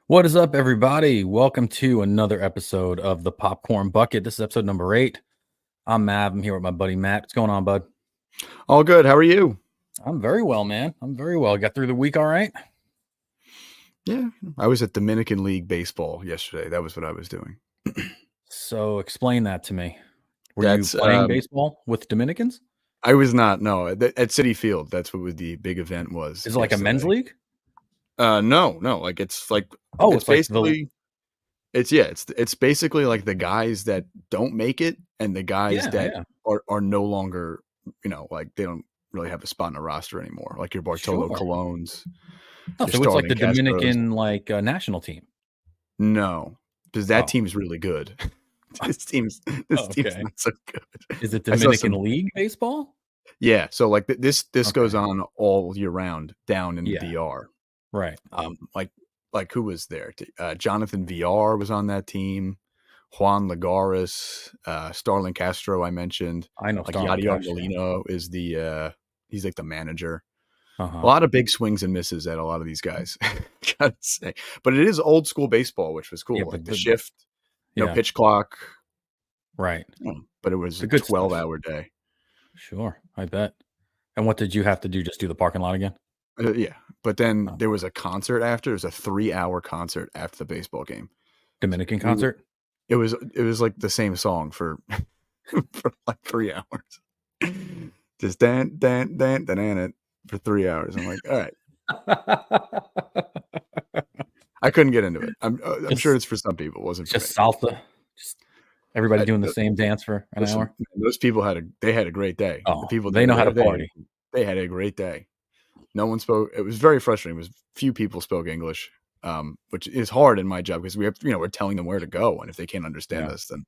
What is up, everybody? Welcome to another episode of the Popcorn Bucket. This is episode number 8. I'm Mav. I'm here with my buddy Matt. What's going on, bud? All good. How are you? I'm very well, man. I'm very well. Got through the week all right? Yeah, I was at Dominican League Baseball yesterday. That was what I was doing. So explain that to me. Were That's you playing baseball with Dominicans? I was not. No, at Citi Field. That's what the big event was. Is it like a men's league? No. Like it's basically it's basically like the guys that don't make it and the guys that are no longer, like they don't really have a spot in a roster anymore. Like your Bartolo Colognes. Oh, so it's like the Dominican national team. No, because that team's really good. This team's not so good. Is it Dominican League baseball? Yeah, so like this goes on all year round down in the DR. Right. Like who was there? Jonathan VR was on that team. Juan Lagares, Starlin Castro. I mentioned. I know. Like Yadier Molino is he's like the manager. Uh-huh. A lot of big swings and misses at a lot of these guys. Gotta say, but it is old school baseball, which was cool. Like the shift, no pitch clock. Right. But it was a 12-hour day. Sure, I bet. And what did you have to do? Just do the parking lot again? Yeah, but then there was a concert after. It was a 3-hour concert after the baseball game. Dominican concert? It was like the same song for like 3 hours. Just dan it for 3 hours. I'm like, all right. I couldn't get into it. I'm sure it's for some people. It wasn't just salsa. Just everybody doing the same dance for an hour. Those people had a great day. Oh, the people they know how to party. They had a great day. No one spoke. It was very frustrating. It was few people spoke English, which is hard in my job because we have, we're telling them where to go, and if they can't understand us, then.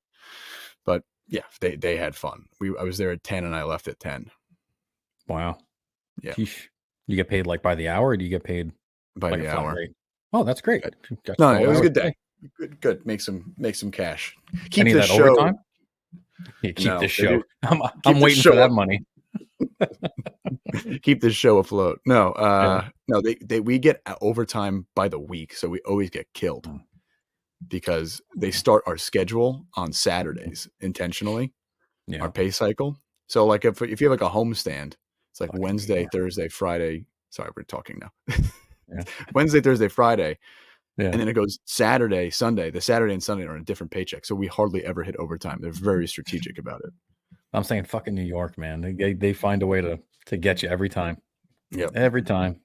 But yeah, they had fun. I was there at 10 and I left at 10. Wow. Yeah. Sheesh. You get paid like by the hour, or do you get paid by the hour? Rate? Oh, that's great. No, it was a good day. Good. Make some cash. Keep this show. Overtime? Yeah, keep this show. I'm waiting for that money. Keep this show afloat. No, we get overtime by the week, so we always get killed because they start our schedule on Saturdays intentionally. Yeah. Our pay cycle. So like if you have like a homestand, it's like Wednesday, Thursday, Friday. Sorry, we're talking now. Wednesday, Thursday, Friday. Yeah. And then it goes Saturday, Sunday. The Saturday and Sunday are on a different paycheck. So we hardly ever hit overtime. They're very strategic about it. I'm saying fucking New York, man. They find a way to get you every time. Yeah. Every time.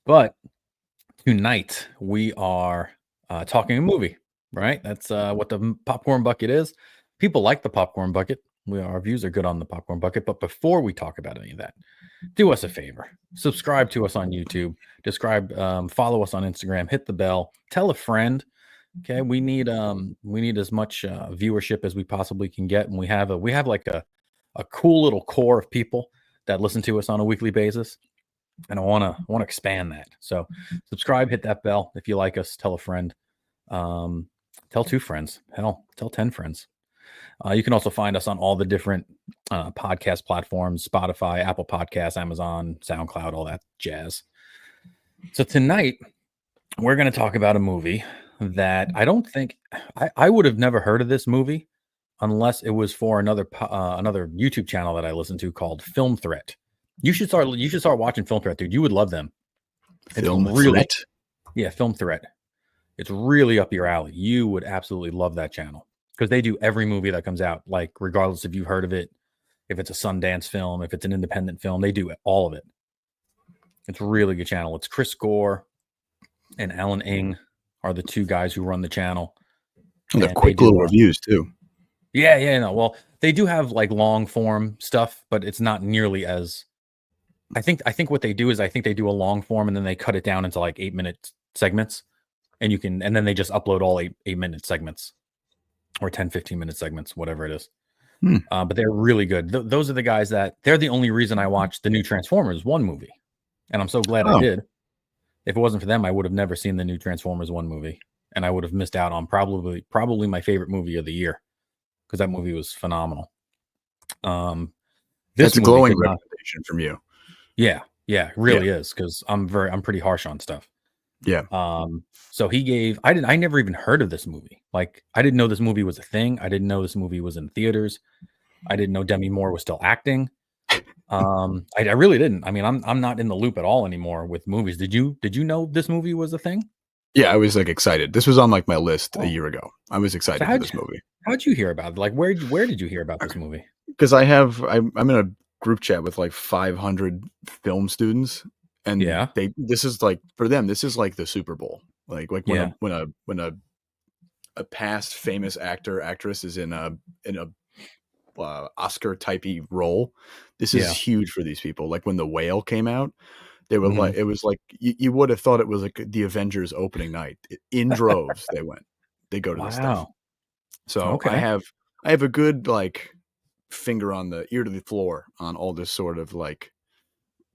But tonight we are talking a movie, right? That's what the Popcorn Bucket is. People like the Popcorn Bucket. Our views are good on the Popcorn Bucket. But before we talk about any of that, do us a favor. Subscribe to us on YouTube. Follow us on Instagram. Hit the bell. Tell a friend. Okay, we need as much viewership as we possibly can get, and we have like a cool little core of people that listen to us on a weekly basis, and I want to expand that. So subscribe, hit that bell if you like us. Tell a friend. Tell 2 friends. Hell, tell 10 friends. You can also find us on all the different podcast platforms: Spotify, Apple Podcasts, Amazon, SoundCloud, all that jazz. So tonight we're going to talk about a movie that I don't think I would have never heard of this movie unless it was for another YouTube channel that I listen to called Film Threat. You should start watching Film Threat, dude. You would love them. Film Threat? Yeah, Film Threat. It's really up your alley. You would absolutely love that channel because they do every movie that comes out, like regardless if you've heard of it, if it's a Sundance film, if it's an independent film, they do all of it. It's a really good channel. It's Chris Gore and Alan Ng are the 2 guys who run the channel. And they're quick little reviews too. Yeah. No, well, they do have like long form stuff, but it's not nearly as. I think what they do is they do a long form and then they cut it down into like 8-minute segments, and then they just upload all 8-minute segments, or 10-15-minute segments, whatever it is. But they're really good. Those are the guys they're the only reason I watched the new Transformers 1 movie, and I'm so glad I did. If it wasn't for them, I would have never seen the new Transformers 1 movie, and I would have missed out on probably my favorite movie of the year, because that movie was phenomenal. That's a glowing recommendation from you. Yeah, it really is, because I'm pretty harsh on stuff. Yeah. So he gave I never even heard of this movie. Like, I didn't know this movie was a thing. I didn't know this movie was in theaters. I didn't know Demi Moore was still acting. I really didn't. I mean, I'm not in the loop at all anymore with movies. Did you know this movie was a thing? Yeah, I was, like, excited. This was on, like, my list a Oh, year ago. I was so excited for how'd this movie. how'd you hear about it? Like, where did you hear about this movie? 'Cause I'm in a group chat with, like, 500 film students, and Yeah, they this is, like for them, this is like the Super Bowl. When yeah, a past famous actor, actress is in a, Oscar typey role, this is yeah. huge for these people. Like, when The Whale came out, they were Mhm. like it was like you would have thought it was, like, the Avengers opening night. I In droves, they went. They go to this stuff. Wow. So, Okay. I have a good, like, finger on the ear to the floor on all this sort of, like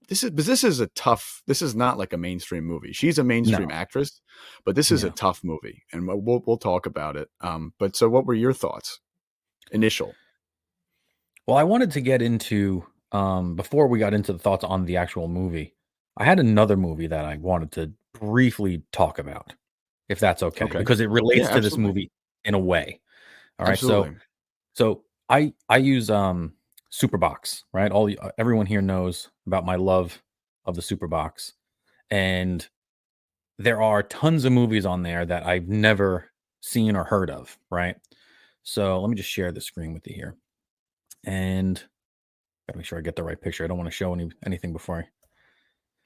this is not like a mainstream movie. She's a mainstream No. actress, but this is a Yeah. tough movie, and we'll talk about it. But so what were your thoughts? Initial. Well, I wanted to get into before we got into the thoughts on the actual movie. I had another movie that I wanted to briefly talk about, if that's okay, Okay. because it Yeah, relates to this absolutely. movie in a way. All right. So Absolutely. so I use Superbox, right? Everyone here knows about my love of the Superbox. And there are tons of movies on there that I've never seen or heard of, right? So let me just share the screen with you here. And gotta make sure I get the right picture. I don't want to show anything before I.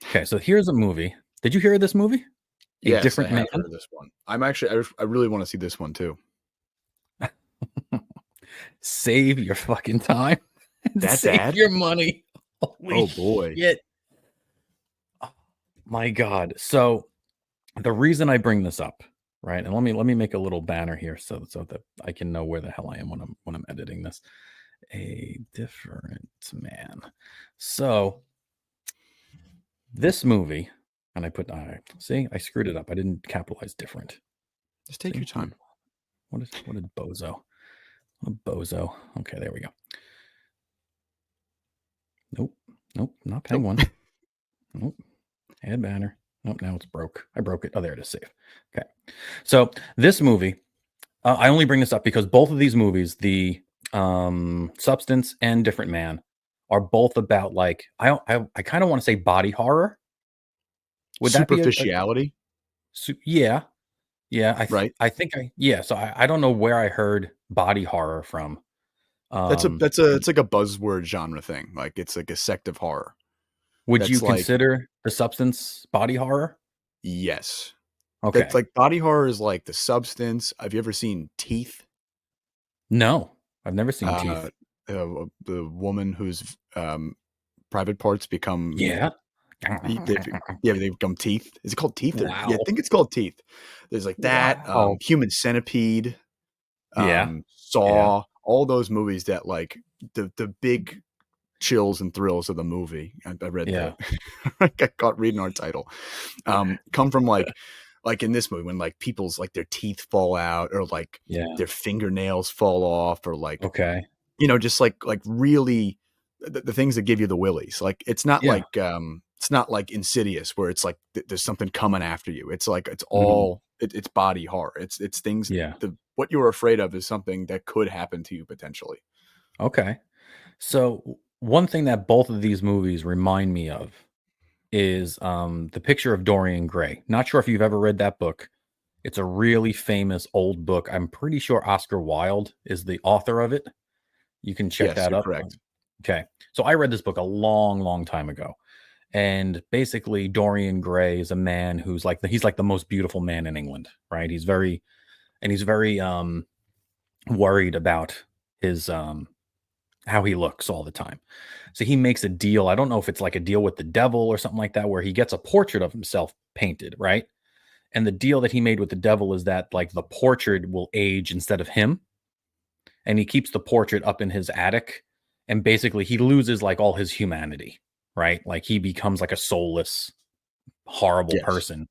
Okay, so here's a movie. Did you hear of this movie? A Yes, I Different Man. have heard of this one. I'm actually I really wanna see this one too. Save your fucking time and That save bad? your money. Holy Oh, boy. shit. Oh, my God. So the reason I bring this up, right? And let me make a little banner here so that I can know where the hell I am when I'm editing this. A Different Man. So this movie, and I see I screwed it up. I didn't capitalize different. Just take See your time. what did bozo? What a bozo. Okay, there we go. Nope, nope, not Nope. penguin. Nope, add banner. Nope, now it's broke. I broke it. Oh, there it is. Save. Okay, so this movie, I only bring this up because both of these movies, the Substance and Different Man, are both about like I kind of want to say body horror. Would that be a Superficiality, yeah, yeah, right? I think yeah, so I don't know where I heard body horror from. And It's like a buzzword genre thing. Like, it's like a sect of horror. would you That's like consider The Substance body horror? yes. That's Okay. like body horror is like The Substance. Have you ever seen Teeth? No, I've never seen Uh, Teeth. the woman whose, private parts become Yeah. they become teeth. Is it called Teeth or yeah, I Wow. think it's called Teeth. There's like that, Wow. Human Centipede, Yeah. Yeah. Saw, all those movies that like the big chills and thrills of the movie. I read the Yeah. I got caught reading our title. Come from like in this movie when like people's like their teeth fall out or like Yeah. their fingernails fall off or like Okay. just like really the things that give you the willies. Like Yeah. it's not like Insidious where it's like there's something coming after you. It's like Mhm. it's body horror. It's things Yeah. the what you're afraid of is something that could happen to you potentially. Okay. So one thing that both of these movies remind me of is The Picture of Dorian Gray. Not sure if you've ever read that book. It's a really famous old book. I'm pretty sure Oscar Wilde is the author of it. You can check Yes, that you're up. correct. Okay. So I read this book a long, long time ago. And basically Dorian Gray is a man who's like he's like the most beautiful man in England, right? He's very worried about his how he looks all the time. So he makes a deal. I don't know if it's like a deal with the devil or something like that where he gets a portrait of himself painted, right? And the deal that he made with the devil is that like the portrait will age instead of him, and he keeps the portrait up in his attic, and basically he loses like all his humanity, right? Like he becomes like a soulless, horrible Yes. person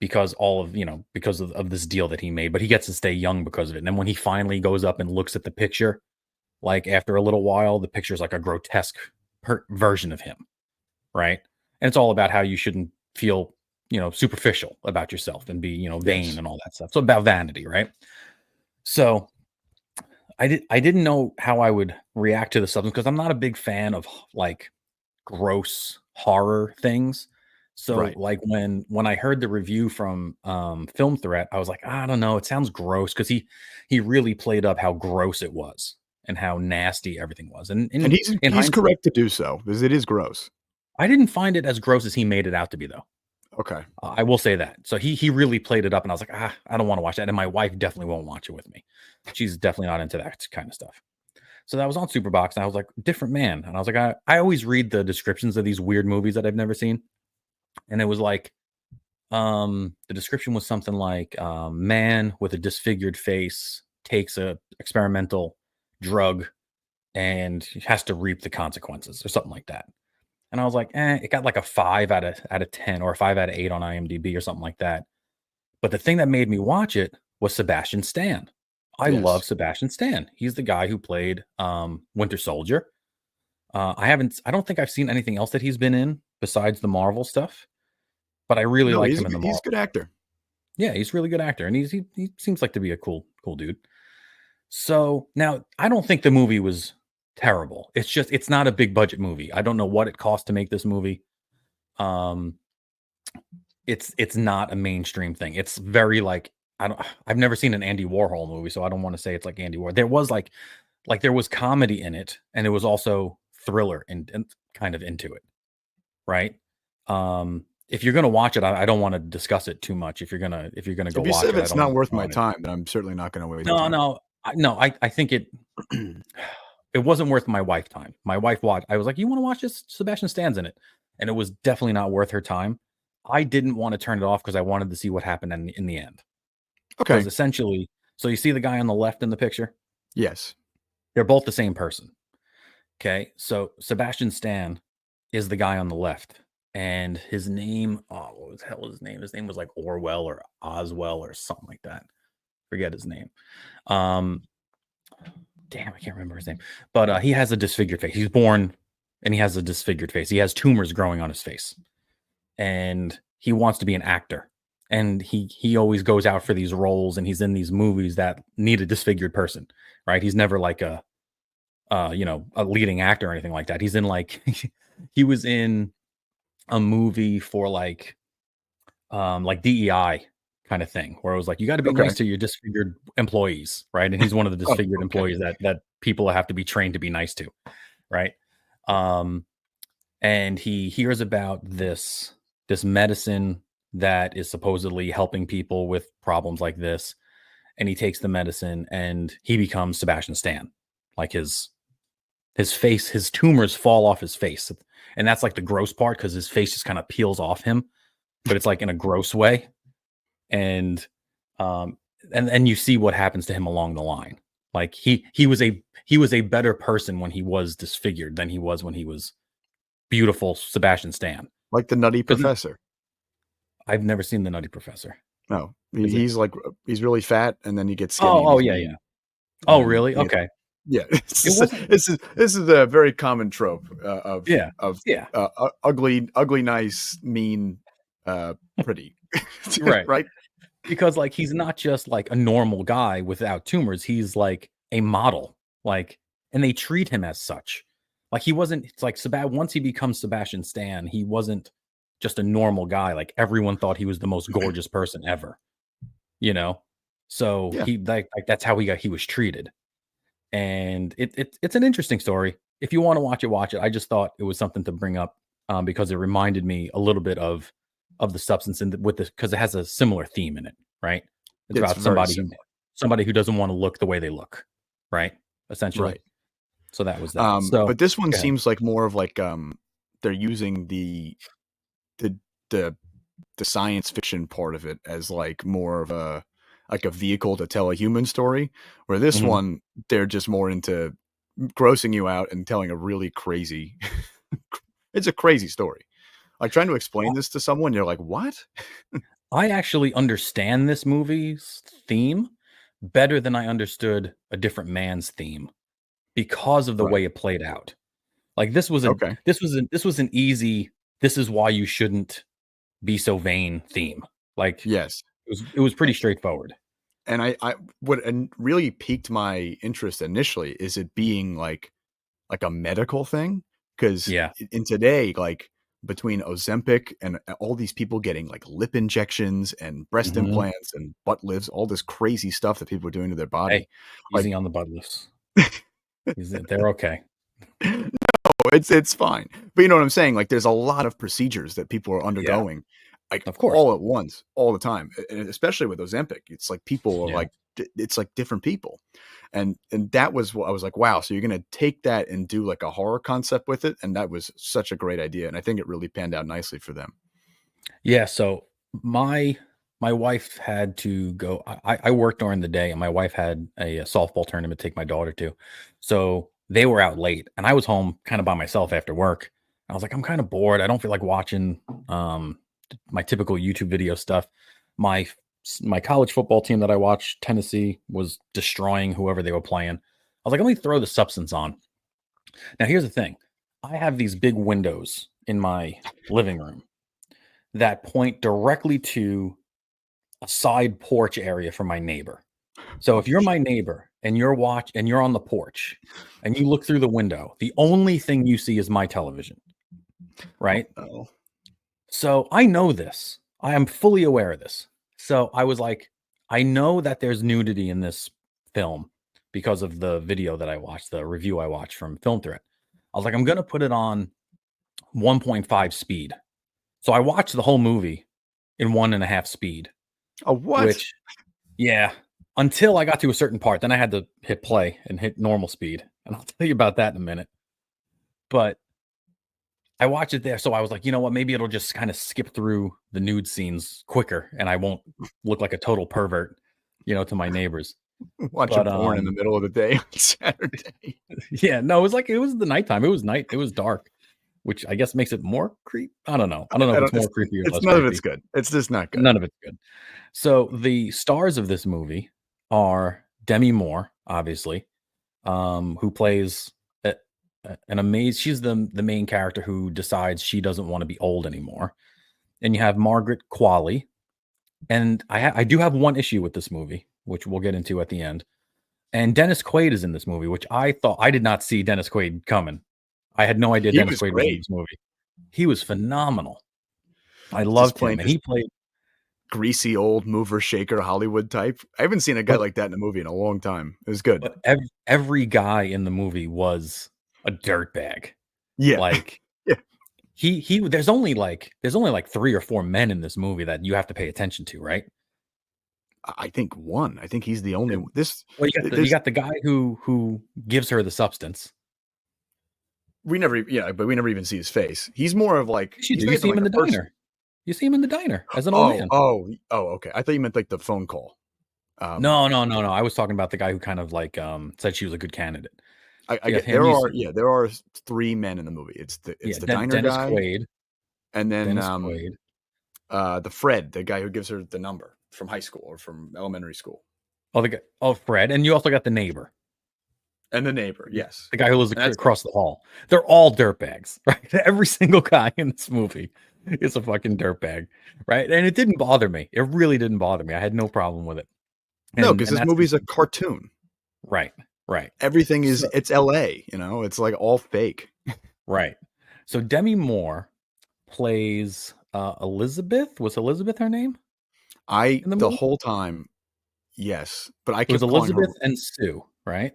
because because of this deal that he made, but he gets to stay young because of it. And then when he finally goes up and looks at the picture, like after a little while, the picture's like a grotesque version of him, right? And it's all about how you shouldn't feel, superficial about yourself and be, vain Yes. and all that stuff. So about vanity, right? So I didn't know how I would react to the substance because I'm not a big fan of like gross horror things. So Right. like when I heard the review from Film Threat, I was like, I don't know, it sounds gross because he really played up how gross it was and how nasty everything was. And And in he's hindsight, correct to do so because it is gross. I didn't find it as gross as he made it out to be though. Okay. I will say that. So he really played it up, and I was like, I don't want to watch that. And my wife definitely won't watch it with me. She's definitely not into that kind of stuff. So that was on Superbox, and I was like, different man. And I was like, I always read the descriptions of these weird movies that I've never seen. And it was like, the description was something like, man with a disfigured face takes a experimental drug and has to reap the consequences or something like that. And I was like, it got like a 5 out of 10 or a 5 out of 8 on IMDb or something like that. But the thing that made me watch it was Sebastian Stan. I love Yes. Sebastian Stan. He's the guy who played Winter Soldier. I don't think I've seen anything else that he's been in besides the Marvel stuff, but I really No, liked him in the he's a Marvel good stuff. actor. Yeah, he's a really good actor, and he seems like to be a cool dude. So now I don't think the movie was terrible. It's not a big budget movie. I don't know what it cost to make this movie. Um, it's not a mainstream thing. It's very like I've never seen an Andy Warhol movie, so I don't want to say it's like Andy Warhol. There was like there was comedy in it, and there was also thriller and kind of into it, right? If you're gonna watch it, I don't want to discuss it too much. If you're gonna go If you said watch if it, I it's don't want not to worth my ruin it. time, then I'm certainly not gonna waste No, time. no, I think it wasn't worth my wife time. My wife watched. I was like, "You want to watch this? Sebastian Stan's in it," and it was definitely not worth her time. I didn't want to turn it off because I wanted to see what happened in the end. Because Okay. essentially, so you see the guy on the left in the picture? Yes. They're both the same person. Okay, so Sebastian Stan is the guy on the left, and his name, what the hell was his name? His name was like Orwell or Oswell or something like that. Forget his name. Um, damn, I can't remember his name. But he has a disfigured face. He's born and he has a disfigured face. He has tumors growing on his face, and he wants to be an actor. And he always goes out for these roles, and he's in these movies that need a disfigured person, right? He's never like a leading actor or anything like that. He's in like he was in a movie for like DEI kind of thing where it was like you got to be Okay. nice to your disfigured employees, right? And he's one of the Oh, disfigured okay. employees that people have to be trained to be nice to, right? Um and he hears about this medicine that is supposedly helping people with problems like this, and he takes the medicine and he becomes Sebastian Stan. Like his face, his tumors fall off his face. And that's like the gross part because his face just kind of peels off him, but it's like in a gross way. And um and you see what happens to him along the line. Like he was a better person when he was disfigured than he was when he was beautiful Sebastian Stan. Like the Nutty Because Professor. I've never seen the Nutty Professor. No, Is it? he's like he's really fat, and then he gets skinny, and Oh he's yeah, yeah. mean, and Oh then really? he gets Okay. yeah. It wasn't. This is a very common trope Yeah, of yeah. ugly, nice, mean, uh, pretty, Right. right? Because like he's not just like a normal guy without tumors, he's like a model. Like, and they treat him as such. Like he wasn't, it's like once he becomes Sebastian Stan, he wasn't just a normal guy. Like everyone thought he was the most gorgeous person ever, you know? So Yeah, he like that's how he was treated. And it's an interesting story. If you want to watch it, watch it. I just thought it was something to bring up because it reminded me a little bit of the substance with this because it has a similar theme in it, right? It's it's about very similar, somebody who doesn't want to look the way they look, right? Essentially. right? So that was that. So But this one go ahead. seems like more of like they're using the the the science fiction part of it as like more of a vehicle to tell a human story, where this Mhm. one they're just more into grossing you out and telling a really crazy it's a crazy story. Like trying to explain this to someone, you're like, "What?" I actually understand this movie's theme better than I understood A Different Man's theme because of the Right. way it played out. Like this was a Okay. this was an easy, this is why you shouldn't Be So Vain theme. Like Yes. it was pretty straightforward. And I what and really piqued my interest initially is it being like a medical thing, 'cause Yeah. in today, like, between Ozempic and all these people getting, like, lip injections and breast Mhm. implants and butt lifts, all this crazy stuff that people are doing to their Hey, body, like easy on the butt lifts. They're okay. it's fine. But you know what I'm saying? Like, there's a lot of procedures that people are Yeah, undergoing, like, of course. all at once, all the time, and especially with Ozempic, it's like people are Yeah. like it's like different people, and that was what I was like, "Wow, so you're gonna take that and do, like, a horror concept with it?" And that was such a great idea, and I think it really panned out nicely for them. Yeah, so my my wife had to go. I worked during the day, and my wife had a softball tournament to take my daughter to. So they were out late, and I was home kind of by myself after work. I was like, I'm kind of bored. I don't feel like watching my typical YouTube video stuff. My my college football team that I watched, Tennessee, was destroying whoever they were playing. I was like, let me throw the substance on. Now, here's the thing: I have these big windows in my living room that point directly to a side porch area from my neighbor. So Oh, if you're my neighbor and you're on the porch and you look through the window, the only thing you see is my television, oh, right? no. So I know this. I am fully aware of this. So I was like, I know that there's nudity in this film because of the video that I watched, the review I watched from Film Threat. I was like, I'm gonna put it on 1.5 speed. So I watched the whole movie in 1.5 speed, Oh, what? which yeah, until I got to a certain part, then I had to hit play and hit normal speed, and I'll tell you about that in a minute. But I watched it there, so I was like, "You know what? Maybe it'll just kinda skip through the nude scenes quicker, and I won't look like a total pervert, to my neighbors." Watching But, porn in the middle of the day on Saturday. yeah, no, it was the nighttime. It was night. It was dark, which I guess makes it more I don't know. I don't know I if it's don't more creepy or it's less none of it's creepy. good. It's just not good. None of it's good. So, the stars of this movie are Demi Moore, obviously, who plays an amazing. She's the main character who decides she doesn't want to be old anymore. And you have Margaret Qualley, and I do have one issue with this movie, which we'll get into at the end. And Dennis Quaid is in this movie, which I did not see Dennis Quaid coming. I had no idea He Dennis was Quaid was in great. this movie. He was phenomenal. I Just loved playing him, and this he played. greasy old mover shaker Hollywood type. I haven't seen a guy But like that in a movie in a long time. It was good. but every guy in the movie was a dirtbag. Yeah. Like Yeah. he there's only like 3 or 4 men in this movie that you have to pay attention to, right? I think one. I think he's the only Uh, one. This Well, you this got the guy who gives her the substance. we never yeah, but we never even see his face. He's more of like Yes, you he's do. not You even see him like in a the person. diner. You see him in the diner as an old Oh, man. oh, oh, okay. I thought you meant like the phone call. Um, No, no, no, no. I was talking about the guy who kind of like said she was a good candidate. I So you got get him. You see, there are three men in the movie. It's yeah, the diner Dennis guy, Quaid. and then Dennis Quaid. the Fred, the guy who gives her the number from high school or from elementary school, Oh, the guy. Oh, Fred. And you also got the neighbor. and the neighbor. Yes, The guy who lives and that's it. across the hall. They're all dirtbags, right? Every single guy in this movie is a fucking dirtbag, right? And it didn't bother me. It really didn't bother me. I had no problem with it. No, And because and this that's the movie's a cartoon. right, right. Everything is So it's LA, you know, it's like all fake. right. So Demi Moore plays Elizabeth. Was Elizabeth her name I in the the movie? whole time, yes, but I It was kept calling her Elizabeth and Sue, right?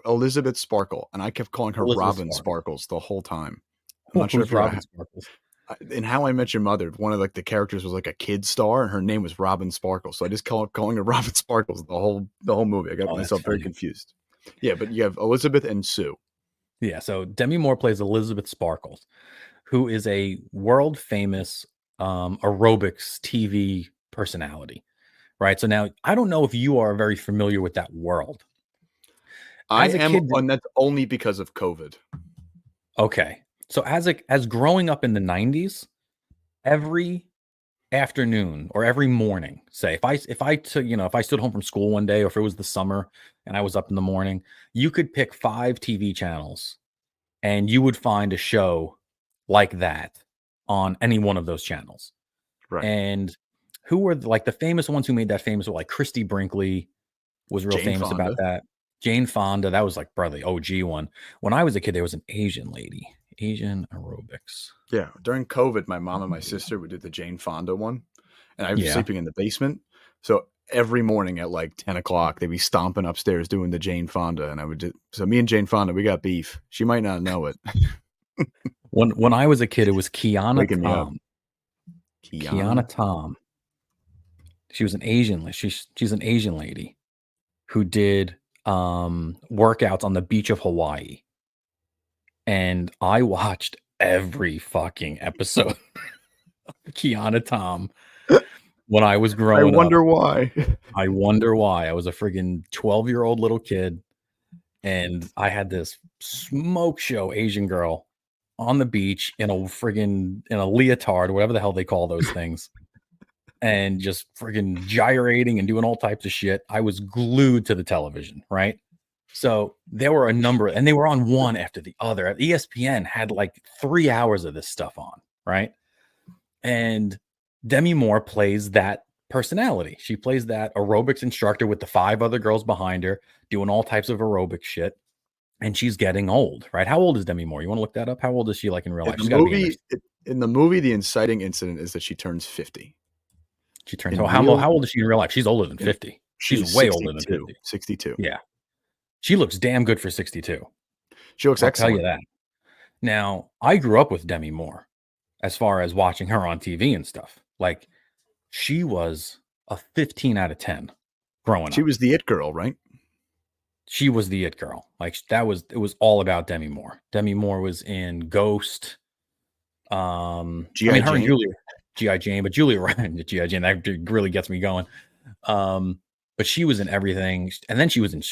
Elizabeth Sparkle, and I kept calling her Elizabeth Robin Sparkle. Sparkles the whole time. I'm not sure Who's if you're Robin Sparkles? in How I Met Your Mother, one of like the characters was like a kid star, and her name was Robin Sparkles. So I just calling her Robin Sparkles the whole movie. I got Oh, that's myself very funny. confused. Yeah, but you have Elizabeth and Sue. Yeah, so Demi Moore plays Elizabeth Sparkles, who is a world famous aerobics TV personality, right? So now I don't know if you are very familiar with that world. I As a am, kid, and that's only because of COVID. okay. So as growing up in the 90s, every afternoon or every morning, say if I took, if I stood home from school one day or if it was the summer and I was up in the morning, you could pick 5 TV channels and you would find a show like that on any one of those channels. Right. And who were like the famous ones who made that famous were like Christy Brinkley was real Jane famous about Fonda. that. Jane Fonda, that was like probably the OG one. When I was a kid, there was an Asian lady, Asian aerobics. Yeah, during COVID, my mom and my sister would do the Jane Fonda one, and I was Yeah. sleeping in the basement. So every morning at like 10 o'clock, they'd be stomping upstairs doing the Jane Fonda, and I would. So me and Jane Fonda, we got beef. She might not know it. When I was a kid, it was Kiana Waking me up, Tom. Kiana. Kiana Tom. She was an Asian. She's an Asian lady who did workouts on the beach of Hawaii. And I watched every fucking episode of Kiana Tom when I was I growing up. wonder why. I wonder why. I was a friggin' 12-year-old little kid, and I had this smoke show Asian girl on the beach in a leotard, whatever the hell they call those things, and just friggin' gyrating and doing all types of shit. I was glued to the television, right? So there were a number, and they were on one after the other. ESPN had like 3 hours of this stuff on, right? And Demi Moore plays that personality. She plays that aerobics instructor with the 5 other girls behind her doing all types of aerobic shit. And she's getting old, right? How old is Demi Moore? You want to look that up? How old is she like in real In life? the She's got to be in her. movie, in the movie, the inciting incident is that she turns 50. She turns. In How real, old is she in real life? She's older than 50. she She's is way older than 62. 50. 62. Yeah. She looks damn good for 62. She looks I'll tell you excellent. that. Now, I grew up with Demi Moore as far as watching her on TV and stuff. Like, she was a 15 out of 10 growing She up. was the it girl, right? She was the it girl. Like, it was all about Demi Moore. Demi Moore was in Ghost. I G.I. mean, her and Jane. Julia, G.I. Jane, but Julia Ryan, G.I. Jane, that really gets me going. But she was in everything. And then she was in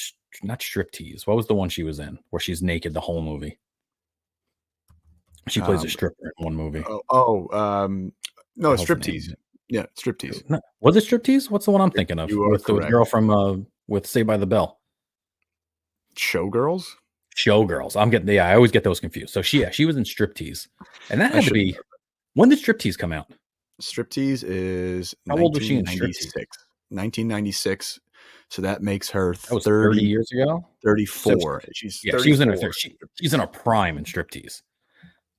not Striptease. What was the one she was in where she's naked the whole movie? She plays a Um, stripper in one movie. No, The hell's the name of Striptease. it? Yeah, Striptease. No, was it Striptease? What's the one I'm thinking of You are with the correct. girl from with Saved by the Bell? Showgirls. Showgirls. I always get those confused. So she was in Striptease, and that I had to should be know. when did Striptease come out? Striptease is How old was she in Striptease? 1996. 1996. So that makes her That was 30 years ago. So 34. She's yeah, she was in her 34. she's in her prime in Striptease.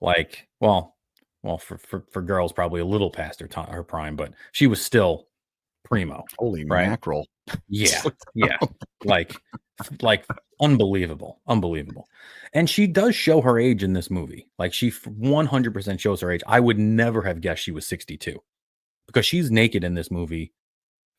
Like, well, for girls probably a little past her prime, but she was still primo, Holy right? mackerel. Yeah, yeah, like like unbelievable, unbelievable. And she does show her age in this movie. Like she 100% shows her age. I would never have guessed she was 62 because she's naked in this movie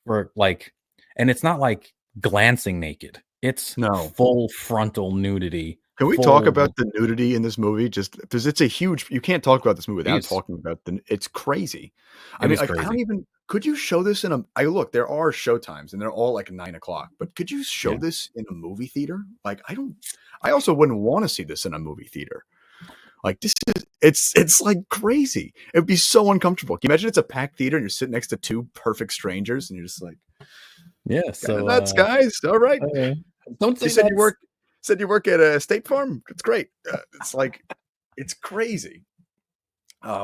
for like, and it's not like glancing naked. It's No. full frontal nudity. Can we talk Full. about the nudity in this movie? Just because it's a huge, you can't talk about this movie without Jeez, talking about it's crazy. I it mean, is like, I don't crazy. even, could you show this in I look, there are show times and they're all like 9 o'clock, but could you show Yeah. this in a movie theater? Like, I also wouldn't want to see this in a movie theater. Like, it's like crazy. It would be so uncomfortable. Can you imagine it's a packed theater and you're sitting next to two perfect strangers and you're just like, Yeah. kind of So, nuts, guys. All right. don't You say that's said you work at a State Farm. It's great. It's like it's crazy.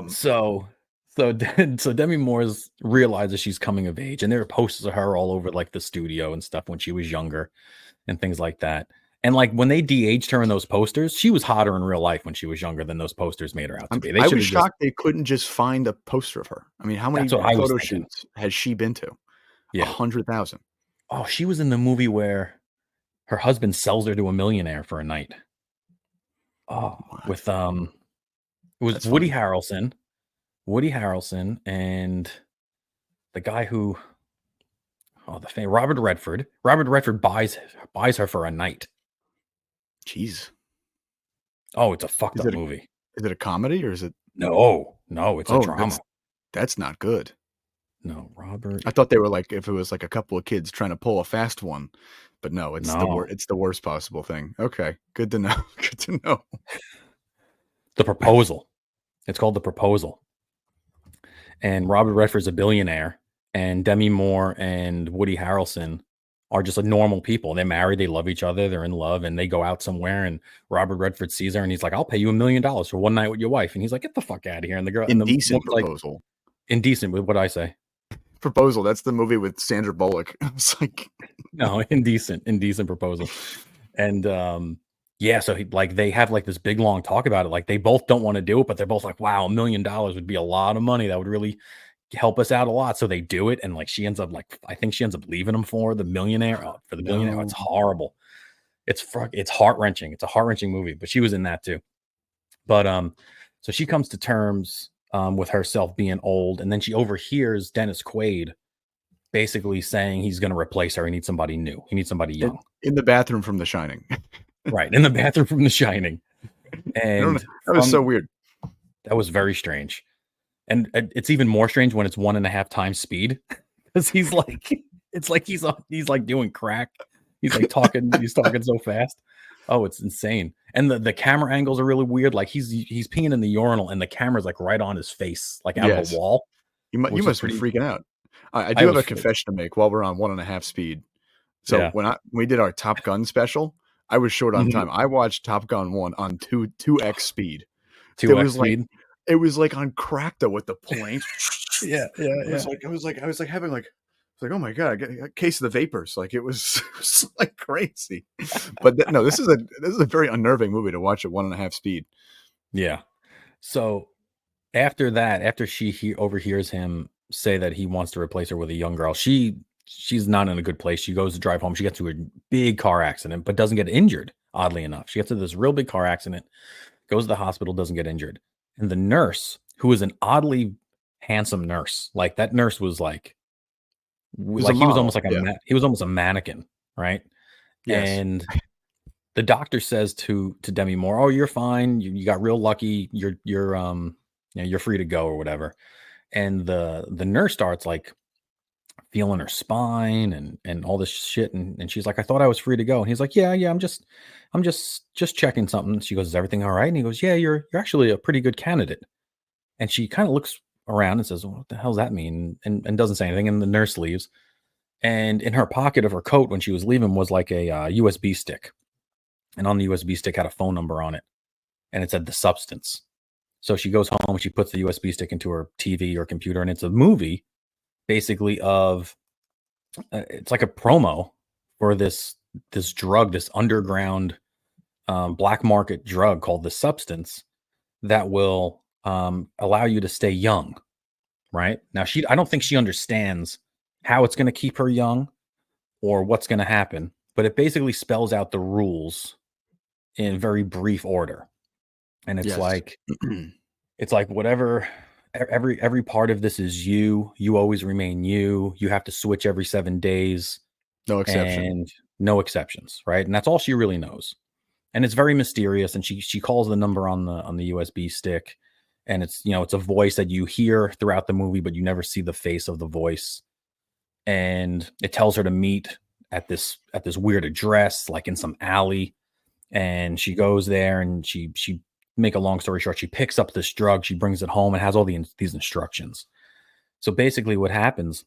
so. So, so Demi Moore's realizes she's coming of age, and there are posters of her all over like the studio and stuff when she was younger, and things like that. And like when they de-aged her in those posters, she was hotter in real life when she was younger than those posters made her out to be. They I should was have just. shocked they couldn't just find a poster of her. I mean, how many That's what I was photo thinking. shoots has she been to? Yeah. 100,000. Oh, she was in the movie where her husband sells her to a millionaire for a night. Oh, What? with it was That's Woody funny. Harrelson. Woody Harrelson and the guy who Robert Redford. Robert Redford buys her for a night. Jeez. Oh, it's a fucked Is up it movie. is it a comedy or is it? No, it's a Oh, drama. that's not good. No, Robert. I thought they were like if it was like a couple of kids trying to pull a fast one, but no, No, it's the worst possible thing. Okay, good to know. Good to know. The Proposal. It's called The Proposal. And Robert Redford's a billionaire, and Demi Moore and Woody Harrelson are just like normal people. They're married, they love each other, they're in love, and they go out somewhere. And Robert Redford sees her, and he's like, "I'll pay you $1 million for one night with your wife." And he's like, "Get the fuck out of here!" And the girl and the Indecent woman's like, proposal. Indecent with what I say. Proposal. That's the movie with Sandra Bullock. It's like, No, indecent proposal. And yeah, so like they have like this big long talk about it. Like they both don't want to do it, but they're both like, wow, $1 million would be a lot of money. That would really help us out a lot. So they do it. And like she ends up like I think she ends up leaving him for the millionaire for the billionaire. Oh, it's no. horrible. It's heart wrenching. It's a heart wrenching movie, but she was in that too. But so she comes to terms with herself being old, and then she overhears Dennis Quaid basically saying he's going to replace her. He needs somebody new. He needs somebody young. In the bathroom from The Shining. Right, in the bathroom from The Shining. I don't know. And That was so weird. that was very strange. And it's even more strange when it's 1.5 times speed because he's like, it's like he's like doing crack. He's like talking, he's talking so fast. Oh, it's insane. And the camera angles are really weird. Like he's peeing in the urinal and the camera's like right on his face, like out of a Yes. wall, You which is must have been pretty. freaking out. I I do have was, a confession to make while we're on 1.5 speed. So yeah. when we did our Top Gun special, I was short on Mhm. time. I watched Top Gun 1 on 2x speed. There 2x was like speed. it was like on crack though with the planes. Yeah, yeah, yeah. I was like having like it's like, oh my god, I got a case of the vapors. Like it was, it was like crazy. But no, this is a very unnerving movie to watch at 1.5 speed. Yeah. So after that, after overhears him say that he wants to replace her with a young girl, she's not in a good place. She goes to drive home. She gets to a big car accident, but doesn't get injured. Oddly enough, she gets to this real big car accident, goes to the hospital, doesn't get injured, and the nurse, who is an oddly handsome nurse, like that nurse was It was a he was model. almost like Yeah. he was almost a mannequin, right? Yes. And the doctor says to Demi Moore, "Oh, you're fine. You got real lucky. You're free to go or whatever." And the nurse starts like feeling her spine and all this shit, and she's like, "I thought I was free to go." And he's like, "Yeah, I'm just checking something." She goes, "Is everything all right?" And he goes, "Yeah, you're actually a pretty good candidate." And she kind of looks around and says, well, "What the hell does that mean?" And doesn't say anything. And the nurse leaves. And in her pocket of her coat when she was leaving was like a USB stick, and on the USB stick had a phone number on it, and it said The Substance. So she goes home, she puts the USB stick into her TV or computer, and it's a movie basically of it's like a promo for this drug, this underground black market drug called The Substance that will allow you to stay young. Right now, I don't think she understands how it's going to keep her young or what's going to happen, but it basically spells out the rules in very brief order, and Yes. it's like whatever every part of this is you always remain you have to switch every 7 days No exception. and no exceptions, right? And that's all she really knows. And it's very mysterious, and she calls the number on the USB stick, and it's a voice that you hear throughout the movie but you never see the face of the voice, and it tells her to meet at this weird address like in some alley, and she goes there, and she make a long story short, she picks up this drug, she brings it home and has all these instructions. So basically what happens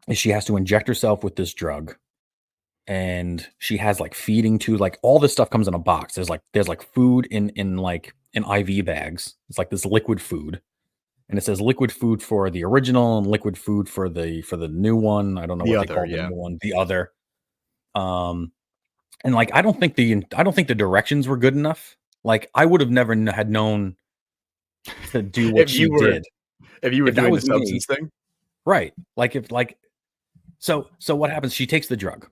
is she has to inject herself with this drug, and she has like feeding tube, like all this stuff comes in a box. There's like food in like in IV bags. It's like this liquid food, and it says liquid food for the original and liquid food for the new one. I don't know The what they other, call the yeah. new one, the other. Um, and like I don't think the directions were good enough. Like I would have never had known to do what If she you were did if you were if that doing the was me, substance thing, right? Like if like so what happens? She takes the drug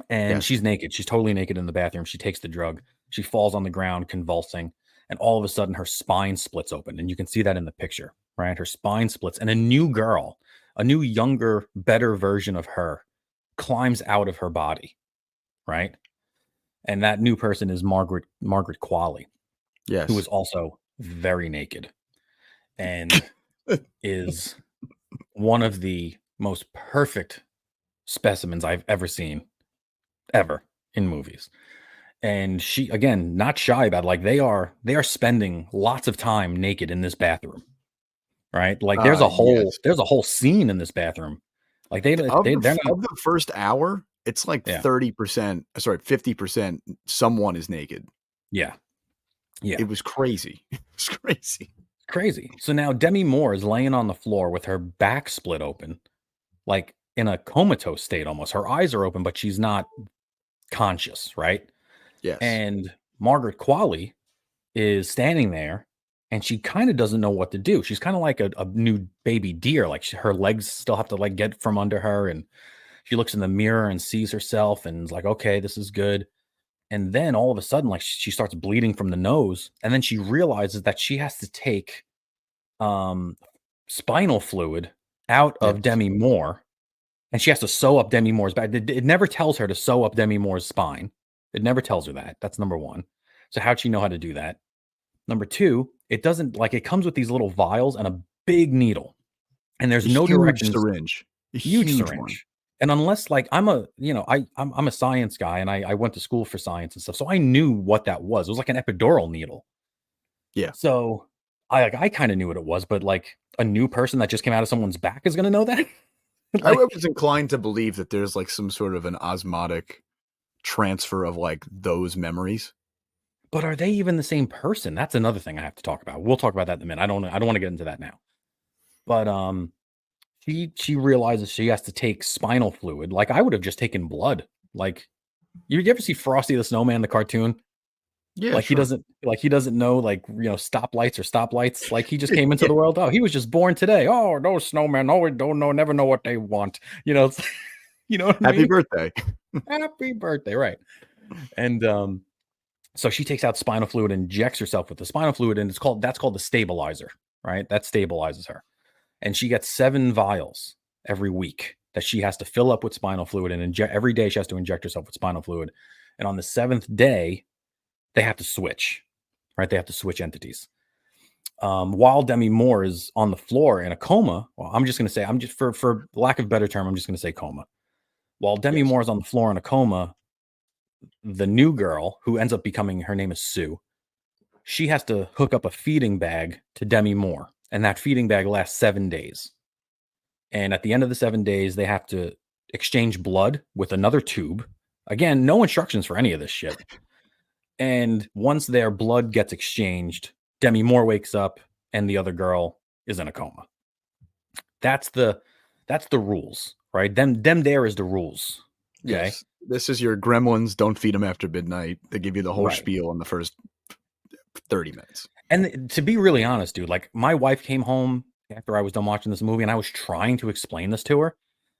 and yes. she's naked. She's totally naked in the bathroom. She takes the drug. She falls on the ground convulsing, and all of a sudden her spine splits open, and you can see that in the picture, right? Her spine splits, and a new girl, a new younger, better version of her climbs out of her body, right? And that new person is Margaret Qualley, who Yes. is also very naked and is one of the most perfect specimens I've ever seen ever in movies. And she, again, not shy about it. Like they are spending lots of time naked in this bathroom, right? Like Yes. there's a whole scene in this bathroom. Like they're not. Of the first hour, it's like Yeah, 30%, sorry, 50% someone is naked. yeah, yeah. It was crazy. It was crazy. crazy. So now Demi Moore is laying on the floor with her back split open, like in a comatose state almost. Her eyes are open, but she's not conscious, right? Yes. And Margaret Qualley is standing there and she kind of doesn't know what to do. She's kind of like a new baby deer. Like her legs still have to like get from under her. And she looks in the mirror and sees herself and is like, okay, this is good. And then all of a sudden, like she starts bleeding from the nose. And then she realizes that she has to take um, spinal fluid out of Yes. Demi Moore, and she has to sew up Demi Moore's back. It never tells her to sew up Demi Moore's spine. It never tells her that. That's number one. So how'd she know how to do that? Number two, it doesn't like it comes with these little vials and a big needle, and there's A no huge directions. syringe. A Huge huge one. syringe. And unless like I'm a, you know, I'm a science guy and I went to school for science and stuff. So I knew what that was. It was like an epidural needle. Yeah. So I kind of knew what it was, but like a new person that just came out of someone's back is gonna know that. I Like, was inclined to believe that there's like some sort of an osmotic transfer of like those memories. but are they even the same person? That's another thing I have to talk about. We'll talk about that in a minute. I don't want to get into that now. But she realizes she has to take spinal fluid. Like I would have just taken blood. Like you ever see Frosty the Snowman, the cartoon? Yeah, sure. Like he doesn't know like stoplights or stoplights. Like he just came into the world. Oh, he was just born today. Oh, those snowmen always don't know, never know what they want. It's you know what I Happy mean? birthday. Happy birthday, right? And so she takes out spinal fluid, injects herself with the spinal fluid, and that's called the stabilizer, right? That stabilizes her, and she gets 7 vials every week that she has to fill up with spinal fluid and inject every day. She has to inject herself with spinal fluid, and on the 7th day, they have to switch, right? They have to switch entities. While Demi Moore is on the floor in a coma, well, I'm just going to say, I'm just for lack of a better term, I'm just going to say coma. While Demi Yes. Moore is on the floor in a coma, the new girl who ends up becoming her name is Sue. She has to hook up a feeding bag to Demi Moore, and that feeding bag lasts 7 days. And at the end of the 7 days, they have to exchange blood with another tube. Again, no instructions for any of this shit. And once their blood gets exchanged, Demi Moore wakes up, and the other girl is in a coma. That's the rules, right? Them there is the rules. Okay, Yes. This is your gremlins. Don't feed them after midnight. They give you the whole right. spiel in the first 30 minutes. And to be really honest, dude, like my wife came home after I was done watching this movie, and I was trying to explain this to her,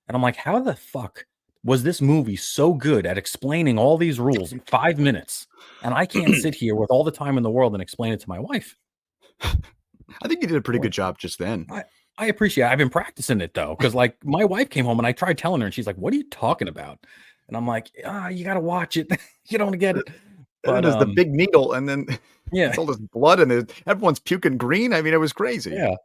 and I'm like, how the fuck was this movie so good at explaining all these rules in 5 minutes, and I can't sit here with all the time in the world and explain it to my wife? I think you did a pretty Like, good job just then. I appreciate it. I've been practicing it though, because like my wife came home and I tried telling her, and she's like, "What are you talking about?" And I'm like, you gotta watch it. You don't get it. And then But there's the big needle, and then yeah, it's all this blood, and everyone's puking green. I mean, it was crazy. yeah.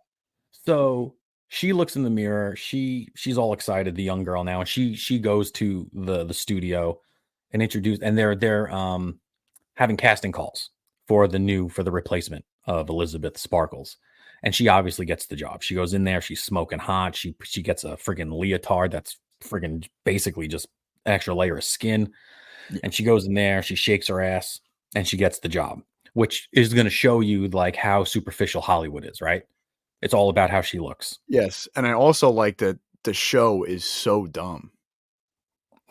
So she looks in the mirror. She's all excited, the young girl now, and she goes to the studio and introduce, and they're having casting calls for the replacement of Elizabeth Sparkles. And she obviously gets the job. She goes in there, she's smoking hot. She gets a friggin' leotard that's friggin' basically just an extra layer of skin. Yeah. And she goes in there, she shakes her ass, and she gets the job, which is going to show you like how superficial Hollywood is, right? It's all about how she looks. Yes, and I also like that the show is so dumb.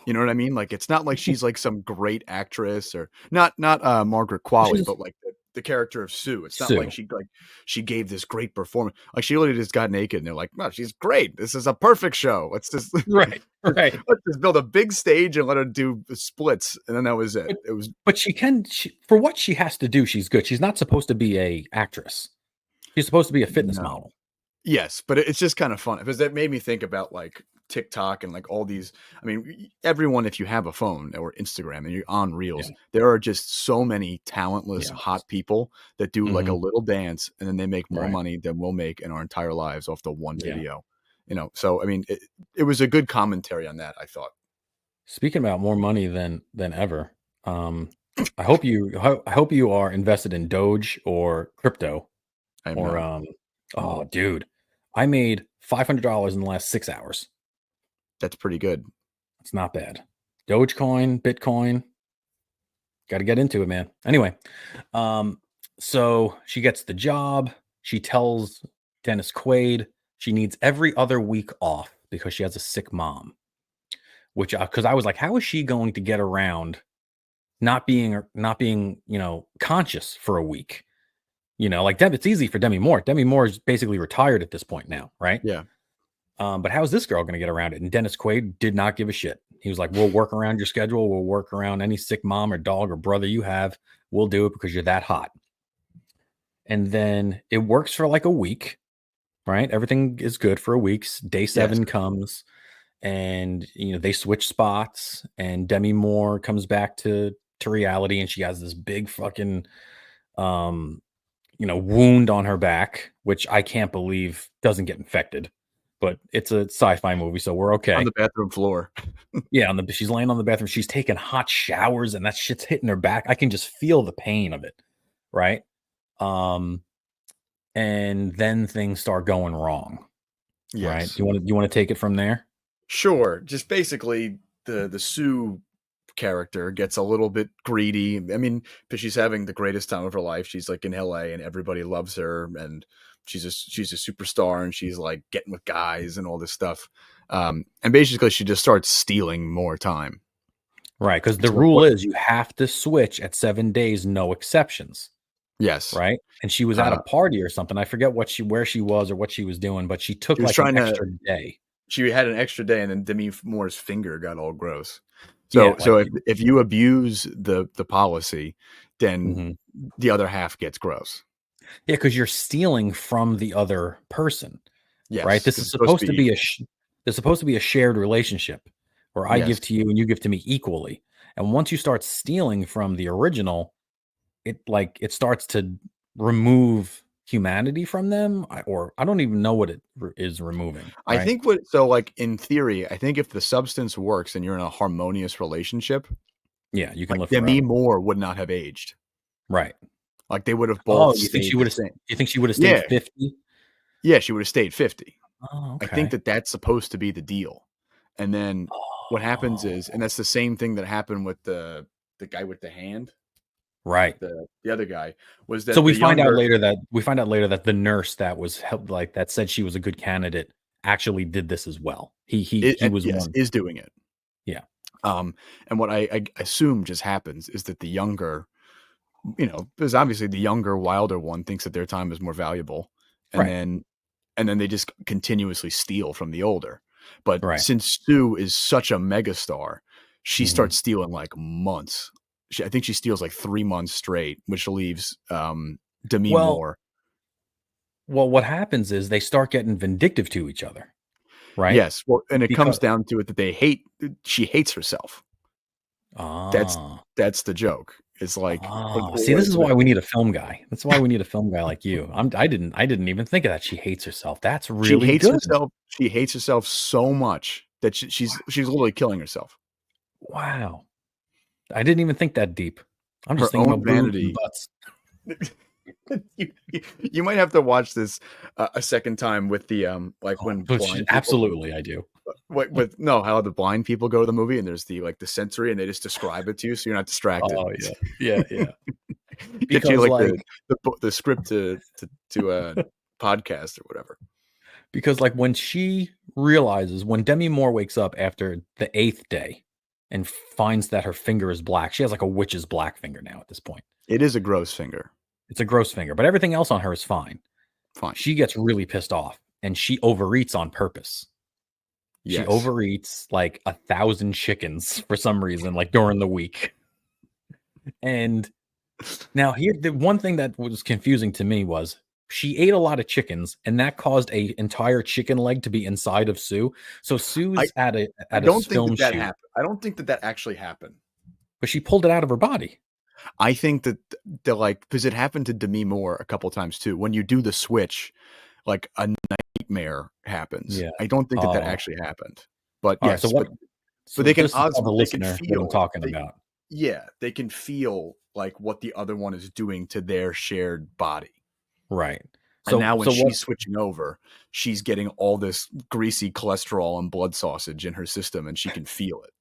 You know what I mean? Like, it's not like she's, like, some great actress or not Margaret Qualley, She's but, like, the character of Sue. It's not like Sue. she gave this great performance. Like, she literally just got naked, and they're like, "No, she's great. This is a perfect show. Let's just Right. Right. let's just build a big stage and let her do the splits," and then that was it. But It was for what she has to do, she's good. She's not supposed to be a actress. She's supposed to be a fitness no. model. Yes, but it's just kind of fun because that made me think about like TikTok and like all these. I mean, everyone, if you have a phone or Instagram and you're on Yeah. Reels, there are just so many talentless, Yeah. hot people that do like a Mhm. little dance and then they make more Right. money than we'll make in our entire lives off the one Yeah. video. So I mean, it was a good commentary on that. I thought. Speaking about more money than ever, I hope you are invested in Doge or crypto I am or not. oh dude, I made $500 in the last 6 hours. That's pretty good. It's not bad. Dogecoin, Bitcoin, got to get into it, man. Anyway, um so she gets the job. she tells Dennis Quaid she needs every other week off because she has a sick mom. Which, because I was like, how is she going to get around not being conscious for a week? Like it's easy for Demi Moore. Demi Moore is basically retired at this point now, right? Yeah. But how is this girl going to get around it? And Dennis Quaid did not give a shit. He was like, "We'll work around your schedule. We'll work around any sick mom or dog or brother you have. We'll do it because you're that hot." And then it works for like a week, right? Everything is good for a week. Day Yes. 7 comes, and they switch spots, and Demi Moore comes back to reality, and she has this big fucking um wound on her back, which I can't believe doesn't get infected. But it's a sci-fi movie, so we're On okay. the bathroom floor. Yeah, she's laying on the bathroom. She's taking hot showers, and that shit's hitting her back. I can just feel the pain of it, right? Um, and then things start going wrong, right? Yes. You want to take it from there? Sure. Just basically the Sue character gets a little bit greedy. I mean, because she's having the greatest time of her life. She's like in LA and everybody loves her, and she's a superstar, and she's like getting with guys and all this stuff. And basically she just starts stealing more time. Right, because the To the rule point. is you have to switch at 7 days, no exceptions, Yes. right? And she was at a Uh, party or something. I forget where she was or what she was doing, but she took she was like an trying to extra day. she had an extra day, and then Demi Moore's finger got all gross. Yeah, So if you abuse the policy, then mhm. the other half gets gross. Yeah, because you're stealing from the other person, right? Yes, This because is it's supposed supposed to to be be equal. there's supposed to be a shared relationship where I Yes. give to you and you give to me equally. And once you start stealing from the original, it starts to remove humanity from them, or I don't even know what it is removing, I right? think like in theory, I think if the substance works and you're in a harmonious relationship, Yeah, you can like live Demi forever. Moore would not have aged. Right. Like they would have Oh, both stayed the same. you think she would have stayed Yeah. 50? Yeah, she would have stayed 50. Oh, I think okay. that that's supposed to be the deal. And then what happens is, and Oh, that's the same thing that happened with the guy with the hand, right. the other guy, was So that the younger we find out later that the nurse that was like that said she was a good candidate actually did this as well. He was yes, one. is doing it. Yeah. And what I assume just happens is that the younger, because obviously the younger, wilder one thinks that their time is more valuable, and Right. then they just continuously steal from the older. But Right. since Sue is such a megastar, she Mhm. starts stealing like months. I think she steals like 3 months straight, which leaves Demi Well, Moore. what happens is they start getting vindictive to each other, right? Yes, well, and it comes Because down to it that she hates herself. That's ah that's the joke. It's like, see, or this it's is why we need a film guy. That's why we need a film guy like you. I didn't even think of that. She hates herself. That's she really hates good. herself. She hates herself so much that she's literally killing herself. Wow. I didn't even think that deep. I'm just Her thinking own about boobs and vanity. butts. You might have to watch this a second time with the like Oh, when but blind people absolutely, I do. with no how the blind people go to the movie, and there's the sensory, and they just describe it to you so you're not distracted. Oh, yeah. Yeah, yeah. Get you Because, like like the script to podcast or whatever. when she realizes when Demi Moore wakes up after the 8th day and finds that her finger is black, she has, like, a witch's black finger now at this point. It is a gross finger. It's a gross finger, but everything else on her is fine. Fine. She gets really pissed off, and she overeats on purpose. She Yes. overeats, like, 1,000 chickens for some reason, like, during the week, and now here the one thing that was confusing to me was she ate a lot of chickens, and that caused a entire chicken leg to be inside of Sue. So I Sue's I at a don't think film that that shoot, happened. I don't think that that actually happened. but she pulled it out of her body. I think that the like because it happened to Demi Moore a couple times too. When you do the switch, like a nightmare happens. Yeah. I don't think that that Oh, actually happened. But alright, so yes, what but so just to tell the they can listener what I'm feel talking they about. yeah, they can feel like what the other one is doing to their shared body. Right. And now when So what she's switching over, she's getting all this greasy cholesterol and blood sausage in her system, and she can feel it.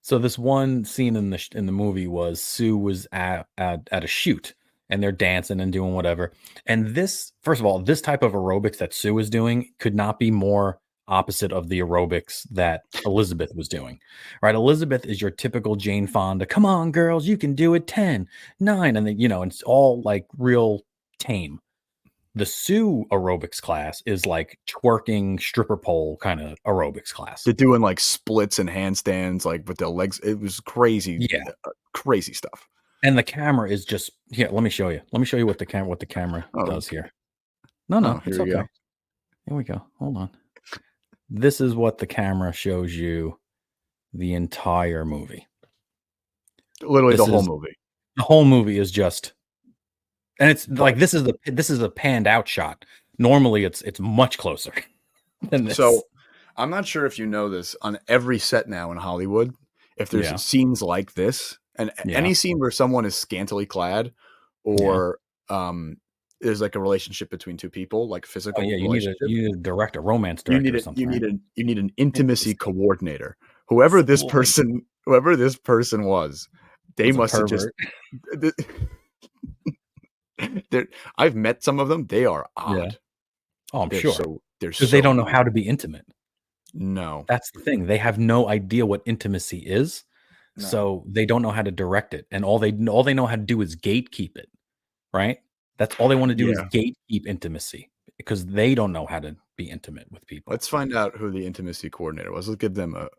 so this one scene in the movie was Sue was at a shoot, and they're dancing and doing whatever. And this, first of all, this type of aerobics that Sue is doing could not be more opposite of the aerobics that Elizabeth was doing, right? Elizabeth is your typical Jane Fonda. Come on, girls, you can do it. 10, 9. And then, it's all like real tame. The Sue aerobics class is like twerking stripper pole kind of aerobics class. They're doing like splits and handstands, like with their legs. It was crazy, Yeah. crazy stuff. And the camera is just here. Let me show you. Let me show you what the camera Oh, does here. No, here it's we okay. go. Here we go. Hold on. This is what the camera shows you the entire movie. Literally This the whole is movie. the whole movie is just, and it's But like this is a panned out shot. Normally it's much closer than this. so I'm not sure if you know this, on every set now in Hollywood, if there's Yeah. scenes like this, and Yeah. any scene where someone is scantily clad, Yeah. or there's like a relationship between two people, like a Oh physical yeah, relationship, you need a director, romance director or something, right? you need an intimacy Intimacy. coordinator. Absolutely. Whoever this person was, they Was a must have just. pervert. I've met some of them. They are Yeah. odd. Oh, I'm sure. They're Because they so don't know weird. how to be intimate. No, That's the thing. They have no idea what intimacy is, no. so they don't know how to direct it, and all they know how to do is gatekeep it, right? That's all they wanna do is Yeah. gatekeep intimacy because they don't know how to be intimate with people. Let's find out who the intimacy coordinator was. Let's give them a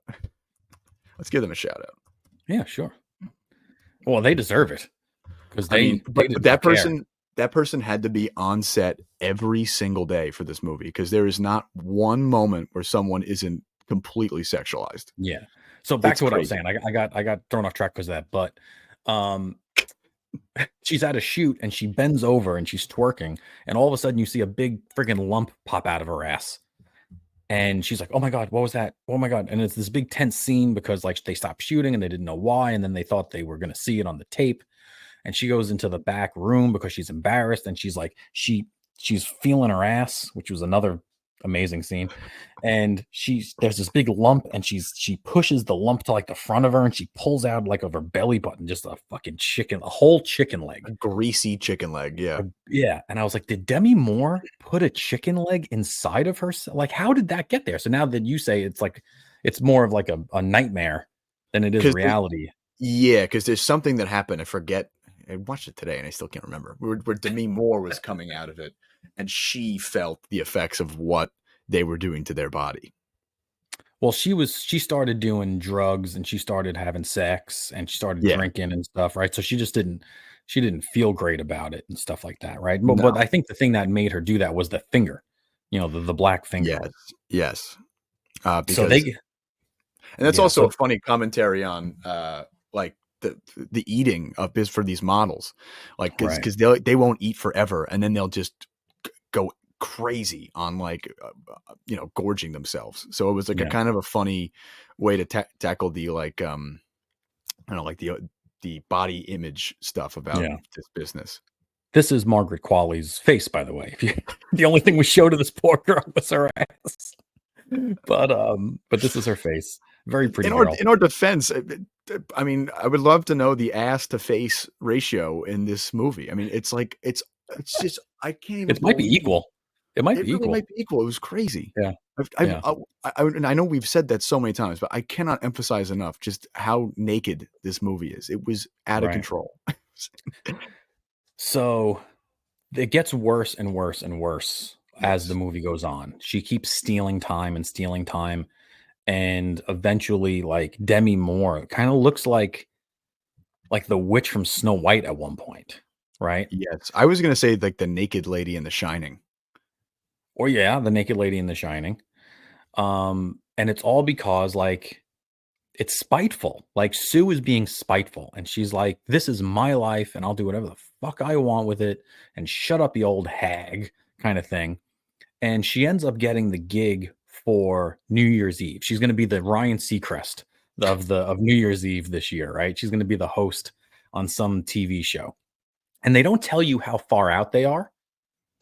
shout out. Yeah, sure. Well, they deserve it because I mean, they but did not care. that person had to be on set every single day for this movie, because there is not one moment where someone isn't completely sexualized. Yeah. So back It's to what I was crazy. saying. I got thrown off track because of that, but, um, she's at a shoot and she bends over and she's twerking, and all of a sudden you see a big friggin' lump pop out of her ass. And she's like, "Oh my god, what was that? Oh my god." And it's this big tense scene because like they stopped shooting and they didn't know why, and then they thought they were gonna see it on the tape. And she goes into the back room because she's embarrassed, and she's like, she's feeling her ass, which was another amazing scene. And there's this big lump, and she pushes the lump to like the front of her, and she pulls out like of her belly button just a whole chicken leg. A greasy chicken leg. Yeah. Yeah, and I was like, "Did Demi Moore put a chicken leg inside of her? Like, how did that get there?" So now that you say it's like it's more of like a nightmare than it is Because reality. because there's something that happened. I forget. I watched it today and I still can't remember. Where Demi Moore was coming out of it, and she felt the effects of what they were doing to their body. Well, she started doing drugs and she started having sex and she started Yeah. drinking and stuff, right? So she didn't feel great about it and stuff like that, right? But No. I think the thing that made her do that was the finger, the black finger. Yes. Yes. So Because and that's yeah, also so a funny commentary on like the eating of this for these models, like right, because they won't eat forever, and then they'll just go crazy on like gorging themselves. So it was like a yeah, kind of a funny way to tackle the like I don't know, like the body image stuff about yeah. this business. This is Margaret Qualley's face, by the way. If you, the only thing we showed to this poor girl was her ass, but this is her face. Very pretty girl, In our defense, I mean, I would love to know the ass to face ratio in this movie. I mean, it's just I can't even it might be believe equal. It might it be really equal. might be equal. It was crazy. Yeah, I've yeah, and I know we've said that so many times, but I cannot emphasize enough just how naked this movie is. It was out of right. control. So it gets worse and worse and worse as the Yes. movie goes on. She keeps stealing time, and eventually, like Demi Moore, kind of looks like the witch from Snow White at one point, right? Yes. I was gonna say like the naked lady in The Shining. Or yeah, the naked lady in The Shining. And it's all because like it's spiteful. Like Sue is being spiteful, and she's like, "This is my life, and I'll do whatever the fuck I want with it, and shut up, you old hag," kind of thing. And she ends up getting the gig for New Year's Eve. She's going to be the Ryan Seacrest of New Year's Eve this year, right? She's going to be the host on some TV show. And they don't tell you how far out they are.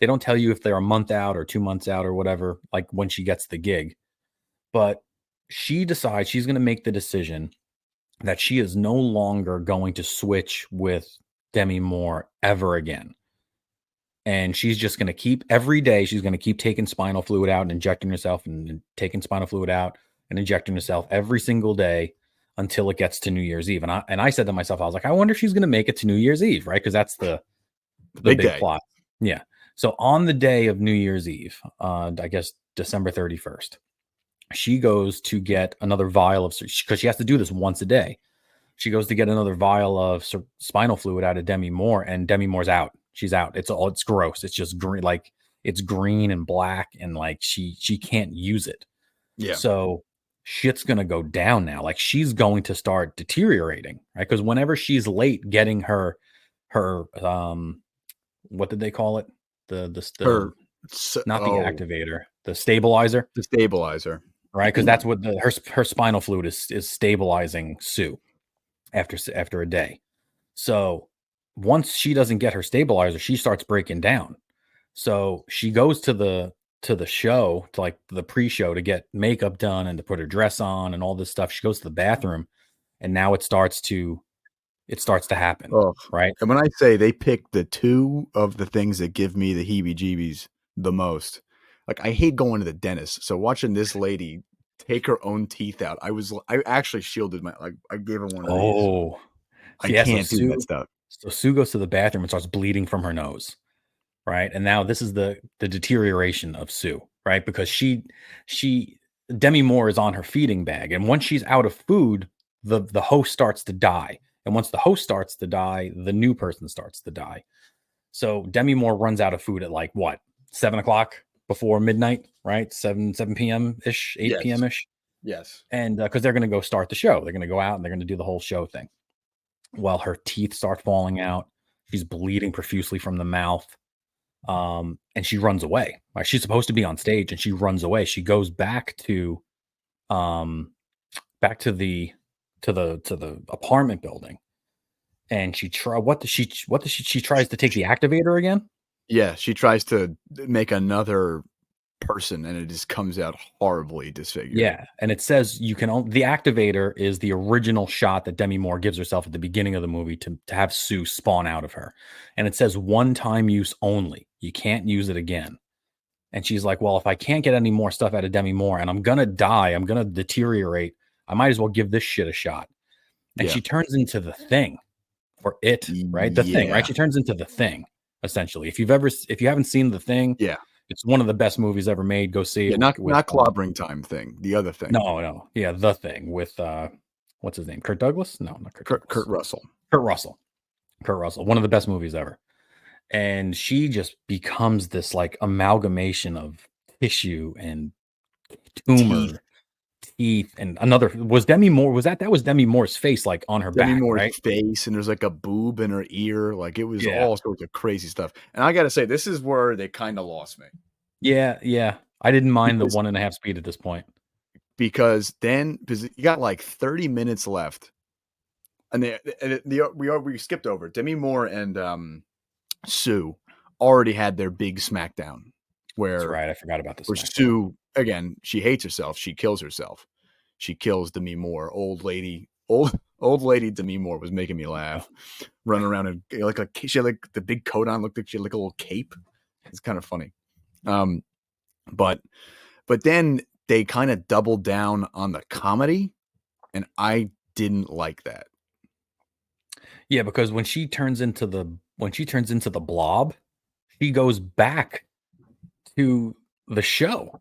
They don't tell you if they're a month out or 2 months out or whatever, like when she gets the gig. But she decides she's going to make the decision that she is no longer going to switch with Demi Moore ever again. And she's just going to keep every day, she's going to keep taking spinal fluid out and injecting herself and taking spinal fluid out and injecting herself every single day until it gets to New Year's Eve. And I said to myself, I was like, I wonder if she's going to make it to New Year's Eve, right? Because that's The the big big day. plot. Yeah. So on the day of New Year's Eve, I guess December 31st, she goes to get another vial of, because she has to do this once a day. She goes to get another vial of spinal fluid out of Demi Moore, and Demi Moore's out. She's out. It's gross. It's just green, like it's green and black, and like she can't use it. Yeah. So shit's gonna go down now. Like she's going to start deteriorating, right? Because whenever she's late getting her what did they call it? The Her not the activator, the stabilizer, the stabilizer. right? Because that's what her spinal fluid is stabilizing Sue after a day. So once she doesn't get her stabilizer, she starts breaking down. So she goes to the show, to like the pre-show, to get makeup done and to put her dress on and all this stuff. She goes to the bathroom, and now it starts to happen, Oh, right? and when I say they pick the two of the things that give me the heebie-jeebies the most, like I hate going to the dentist. So watching this lady take her own teeth out, I actually shielded my, like I gave her one of these. Oh, I yeah. So can't do that Sue, stuff. so Sue goes to the bathroom and starts bleeding from her nose, right? And now this is the deterioration of Sue, right? Because she Demi Moore is on her feeding bag, and once she's out of food, the host starts to die. And once the host starts to die, the new person starts to die. So Demi Moore runs out of food at like what, 7 o'clock before midnight, right? 7 p.m. ish, 8 p.m. Yes. ish. Yes. And because they're going to go start the show, they're going to go out and they're going to do the whole show thing. Well, her teeth start falling out. She's bleeding profusely from the mouth. And she runs away. Right? She's supposed to be on stage, and she runs away. She goes um, back to the apartment building, and she tries to take the activator again. Yeah, she tries to make another person, and it just comes out horribly disfigured. Yeah, and it says the activator is the original shot that Demi Moore gives herself at the beginning of the movie to have Sue spawn out of her, and it says one time use only. You can't use it again. And she's like, well, if I can't get any more stuff out of Demi Moore and I'm going to die, I'm going to deteriorate, I might as well give this shit a shot. And Yeah. she turns into the thing for it, right? The thing, right? Yeah. She turns into the thing, essentially. If you haven't seen the thing, Yeah. it's one of the best movies ever made. Go see Yeah, it with not clobbering time thing, the other thing. no. Yeah, the thing with what's his name? Kurt Douglas? No, not Kurt Kurt Douglas. Russell. Kurt Russell. Kurt Russell. One of the best movies ever. And she just becomes this like amalgamation of tissue and Teeth. tumor, teeth, and another was Demi Moore. That was Demi Moore's face, like on her Demi back, Moore's right? face, and there's like a boob in her ear, like it was Yeah. all sorts of crazy stuff. And I gotta say, this is where they kind of lost me Yeah. I didn't mind the because 1.5 speed at this point. because you got like 30 minutes left, and we skipped over Demi Moore and Sue already had their big smackdown That's where right. I forgot about the where SmackDown. Sue, again, she hates herself. She kills herself. She kills Demi Moore. Old lady Demi Moore was making me laugh. Running around and like she had like the big coat on, looked like she had like a little cape. It's kind of funny. Um, but then they kind of doubled down on the comedy, and I didn't like that. Yeah, because when she turns into the blob, she goes back to the show,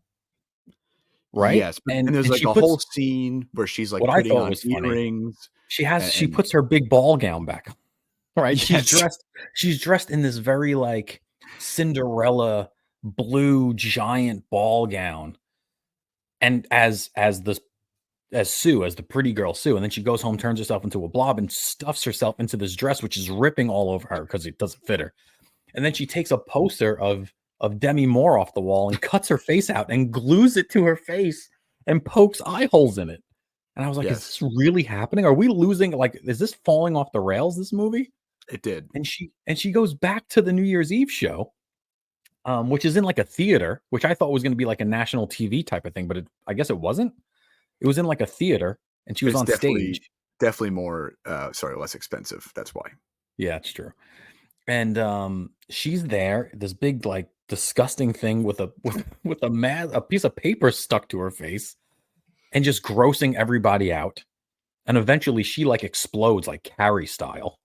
right? Yes, but And and there's and like she a whole puts scene where she's like what I putting thought on was funny. earrings She and puts her big ball gown back on, right? She's yes, dressed she's dressed in this very like Cinderella blue giant ball gown. And as Sue, as the pretty girl Sue, and then she goes home, turns herself into a blob, and stuffs herself into this dress, which is ripping all over her because it doesn't fit her. And then she takes a poster of Demi Moore off the wall and cuts her face out and glues it to her face and pokes eye holes in it. And I was like, is yes, this really happening? Are we losing? Like, is this falling off the rails, this movie? it did. And she goes back to the New Year's Eve show, which is in like a theater, which I thought was going to be like a national TV type of thing, but I guess it wasn't. It was in like a theater, and she was It's on stage. definitely more, sorry, less expensive. That's why. Yeah, it's true. And, she's there, this big, like, disgusting thing with a with a piece of paper stuck to her face and just grossing everybody out, and eventually she, like, explodes like Carrie style,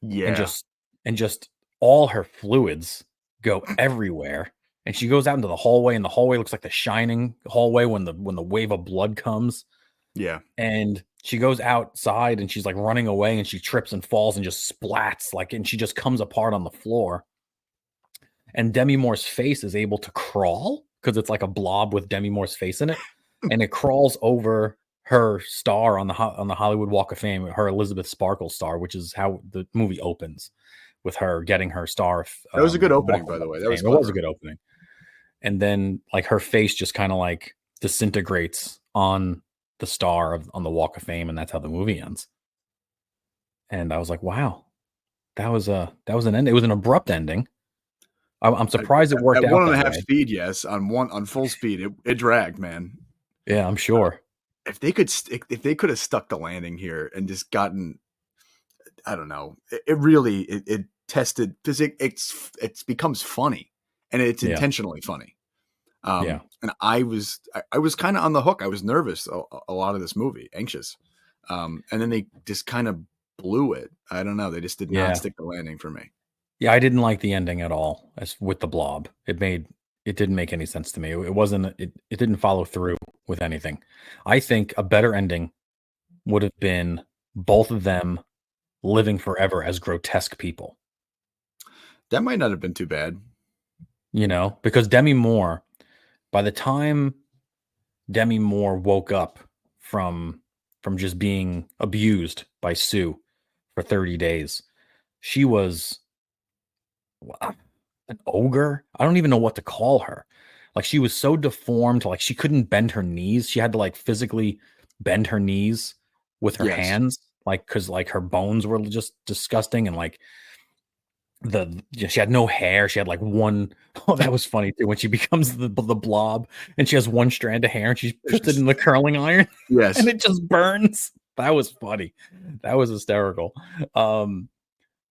and Yeah, just and just all her fluids go everywhere, and she goes out into the hallway, and the hallway looks like the Shining hallway when the wave of blood comes, yeah. and she goes outside, and she's, like, running away, and she trips and falls and just splats, like and she just comes apart on the floor. And Demi Moore's face is able to crawl because it's like a blob with Demi Moore's face in it, and it crawls over her star on the Hollywood Walk of Fame, her Elizabeth Sparkle star, which is how the movie opens with her getting her star That was a good Walk opening, of by the way. That was Fame. It was a clever. good opening, and then like her face just kind of like disintegrates on the star on the Walk of Fame, and that's how the movie ends. And I was like, wow, that was an end. It was an abrupt ending. I'm At, surprised it worked at out one and a that half way. speed, yes. On full speed, it dragged, man. Yeah, I'm sure. If they could, if they could have stuck the landing here and just gotten, I don't know, it really it tested because it becomes funny, and it's Yeah, intentionally funny. yeah, And I was kind of on the hook. I was nervous a lot of this movie, anxious. And then they just kind of blew it. I don't know. They just did not yeah, stick the landing for me. yeah. I didn't like the ending at all. As with the Blob, it didn't make any sense to me. It wasn't. It didn't follow through with anything. I think a better ending would have been both of them living forever as grotesque people. That might not have been too bad. You know, because Demi Moore, by the time Demi Moore woke up from just being abused by Sue for 30 days, she was an ogre? I don't even know what to call her. Like, she was so deformed, like, she couldn't bend her knees. She had to, like, physically bend her knees with her Yes. hands, like, because like, her bones were just disgusting and, like, she had no hair. She had, like, one oh, that was funny too, when she becomes the Blob, and she has one strand of hair, and she It's puts it in just the curling iron, and yes. it just burns. That was funny. That was hysterical. Um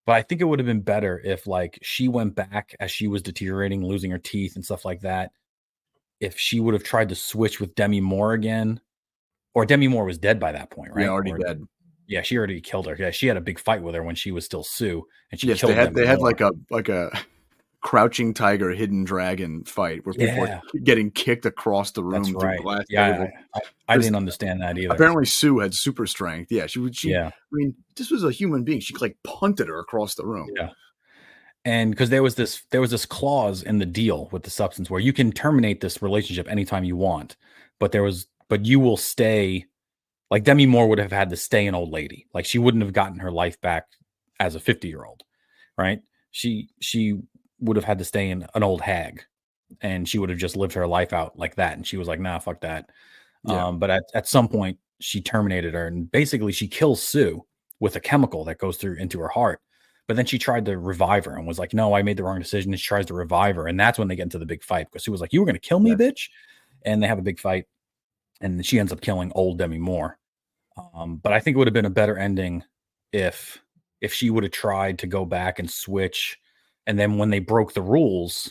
but I think it would have been better if, like, she went back as she was deteriorating, losing her teeth and stuff like that. If she would have tried to switch with Demi Moore again, or Demi Moore was dead by that point, Yeah, right? already Or dead. yeah, she already killed her. Yeah, she had a big fight with her when she was still Sue, and she Yes, killed Demi they had Moore. like a crouching tiger, hidden dragon fight where people Yeah, are getting kicked across the that's room through right. glass Yeah, tables. I Because didn't understand that either. apparently Sue had super strength. Yeah, Yeah, I mean, this was a human being. She like punted her across the room. yeah. And because there was this clause in the deal with the substance where you can terminate this relationship anytime you want, but you will stay. Like, Demi Moore would have had to stay an old lady. Like, she wouldn't have gotten her life back as a 50-year-old, right? She would have had to stay in an old hag, and she would have just lived her life out like that. And she was like, "Nah, fuck that." Yeah. But at some point, she terminated her, and basically, she kills Sue with a chemical that goes through into her heart. But then she tried to revive her and was like, "No, I made the wrong decision." And she tries to revive her, and that's when they get into the big fight because Sue was like, "You were going to kill me, Yes. bitch," and they have a big fight, and she ends up killing old Demi Moore. But I think it would have been a better ending if she would have tried to go back and switch, and then when they broke the rules,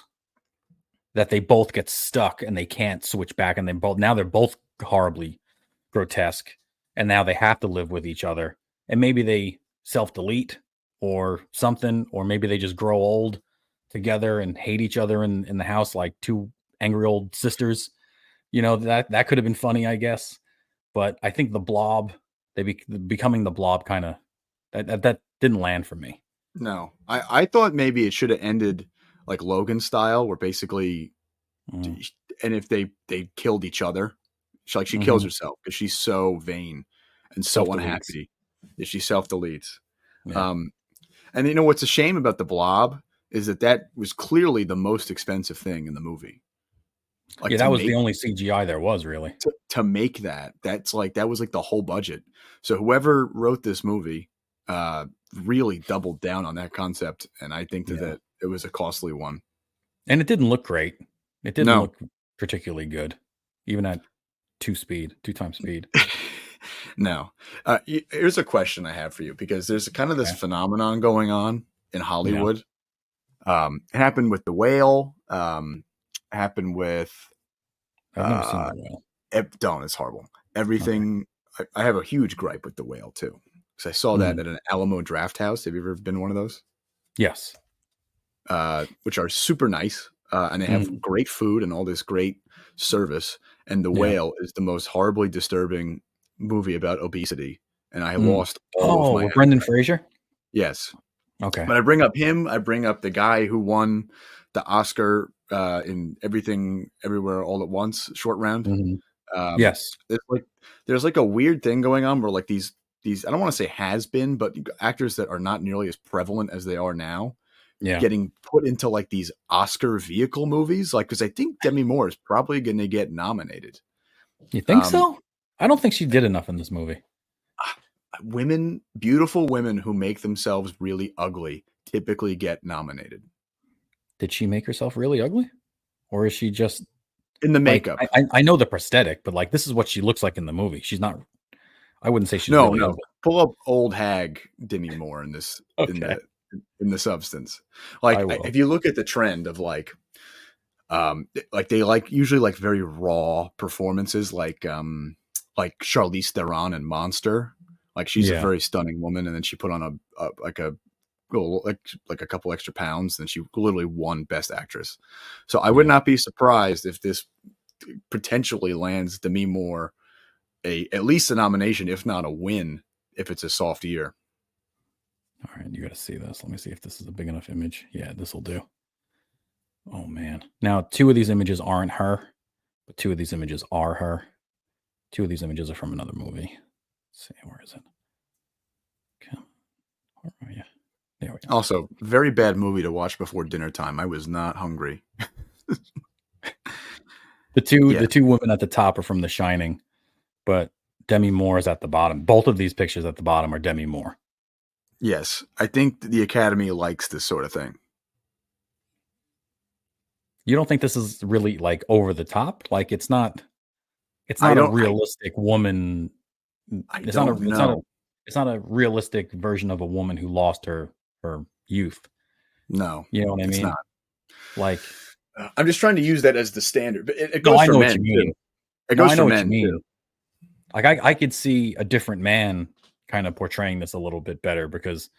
that they both get stuck and they can't switch back, and they're both horribly grotesque, and now they have to live with each other, and maybe they self delete or something, or maybe they just grow old together and hate each other in the house like two angry old sisters. You know, that could have been funny, I guess. But I think the Blob, becoming the Blob, kind of that didn't land for me. No, I thought maybe it should have ended like Logan style, where basically, Mm. and if they killed each other, she kills Hmm. herself because she's so vain and Self so deletes. unhappy that she self deletes. Yeah, Um, and you know what's a shame about the Blob is that was clearly the most expensive thing in the movie. Like yeah. That was the only CGI there was really. to make that, that's like that was like the whole budget. So whoever wrote this movie really doubled down on that concept, and I think Yeah, that it was a costly one. and it didn't look great. It didn't No, look particularly good, even at two times speed. No. Here's a question I have for you because there's kind of this Okay. phenomenon going on in Yeah. Hollywood. It happened with The Whale. Happened with I've never seen uh, The Whale. don't. It's horrible. Okay. Everything. I have a huge gripe with The Whale too because I saw that Mhm. at an Alamo Draft House. Have you ever been to one of those? Yes. Which are super nice, and they have Mhm. great food and all this great service. And The Yeah. Whale is the most horribly disturbing movie about obesity, and I Mm. lost all of Oh, my with Brendan appetite. Fraser? Yes, Okay. but I bring up him. I bring up the guy who won the Oscar in Everything Everywhere All at Once, Short Round. Mhm. Um, Yes. it's like there's like a weird thing going on where like these I don't want to say has been, but actors that are not nearly as prevalent as they are now Yeah. getting put into like these Oscar vehicle movies. Like, because I think Demi Moore is probably going to get nominated. You think Um, so? I don't think she did enough in this movie. Women, beautiful women who make themselves really ugly, typically get nominated Did she make herself really ugly? Or is she just in the like makeup. I know the prosthetic, but like this is what she looks like in the movie. She's not I wouldn't say she's No, really no, ugly. pull up old hag Demi Moore in this Okay. in the substance. I Like, will. if you look at the trend of like they like usually like very raw performances, like Charlize Theron in Monster. Like, she's a Yeah. very stunning woman, and then she put on a like a well, like a couple extra pounds, and she literally won Best Actress. So I would Yeah. not be surprised if this potentially lands Demi Moore a at least a nomination, if not a win, if it's a soft year. All right, you got to see this. Let me see if this is a big enough image. Yeah, this will do. Oh man. Now, two of these images aren't her, but two of these images are her. Two of these images are from another movie. Let's see, where is it? Come, where are you? There we are. Also, very bad movie to watch before dinner time. I was not hungry. The Yeah. two women at the top are from The Shining, but Demi Moore is at the bottom. Both of these pictures at the bottom are Demi Moore. Yes. I think the Academy likes this sort of thing. You don't think this is really like over the top? Like it's I not a don't I realistic woman. I It's not a don't it's not a know. it's not a realistic version of a woman who lost her youth. No, You know what I it's not. mean? Like, I'm just trying to use that as the standard, but it no, goes I for know what you men mean. too. It No, goes I for know what you men too. mean. Like I could see a different man kind of portraying this a little bit better because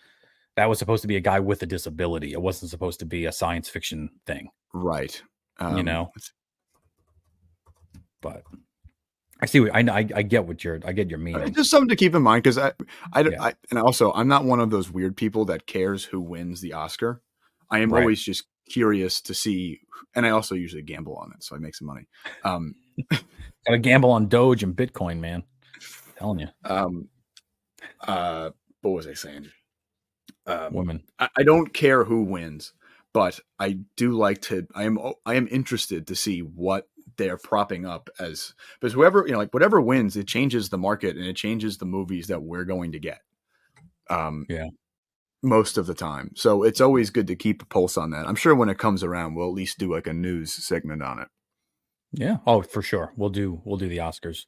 that was supposed to be a guy with a disability. It wasn't supposed to be a science fiction thing, Right. you know? But I see what I get I get your It's meaning. just something to keep in mind because Yeah. and also I'm not one of those weird people that cares who wins the Oscar. I am Right. always just curious to see, and I also usually gamble on it, so I make some money. Um, Gotta gamble on Doge and Bitcoin, man. I'm telling you. um, uh, what was I saying? Women. I don't care who wins, but I do like to. I am interested to see what they're propping up as, because whoever, like whatever wins, it changes the market and it changes the movies that we're going to get. Um, Yeah. Most of the time, so it's always good to keep a pulse on that. I'm sure when it comes around, we'll at least do like a news segment on it, Yeah. Oh, for sure. We'll do the Oscars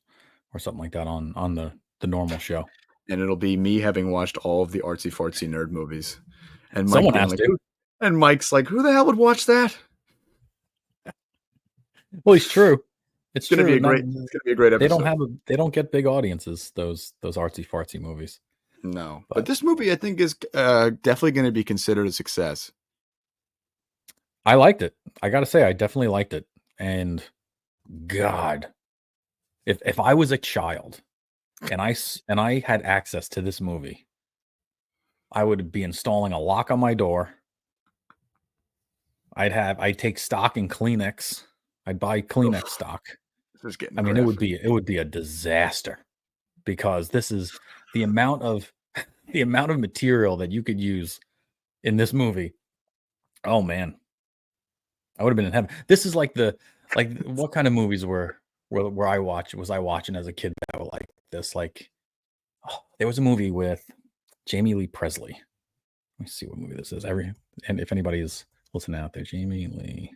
or something like that on the normal show. and it'll be me having watched all of the artsy fartsy nerd movies, and Mike Someone being has like, to. "Who?" And Mike's like, "Who the hell would watch that?" Well, it's true. It's It's gonna be true. a Not great. It's gonna be a great episode. they don't get big audiences, those artsy fartsy movies. No, but But this movie I think is definitely going to be considered a success. I liked it. I gotta say, I definitely liked it. And God, if I was a child and and I had access to this movie, I would be installing a lock on my door. I'd take stock in Kleenex. I'd buy Kleenex Oof, stock. this is getting I mean, graphic. it would be a disaster because this is the amount of the amount of material that you could use in this movie. Oh man, I would have been in heaven. This is like what kind of movies were I watch was I watching as a kid that were like this? Like, oh, there was a movie with Jamie Lee Presley. Let me see what movie this is. And if anybody is listening out there, Jamie Lee.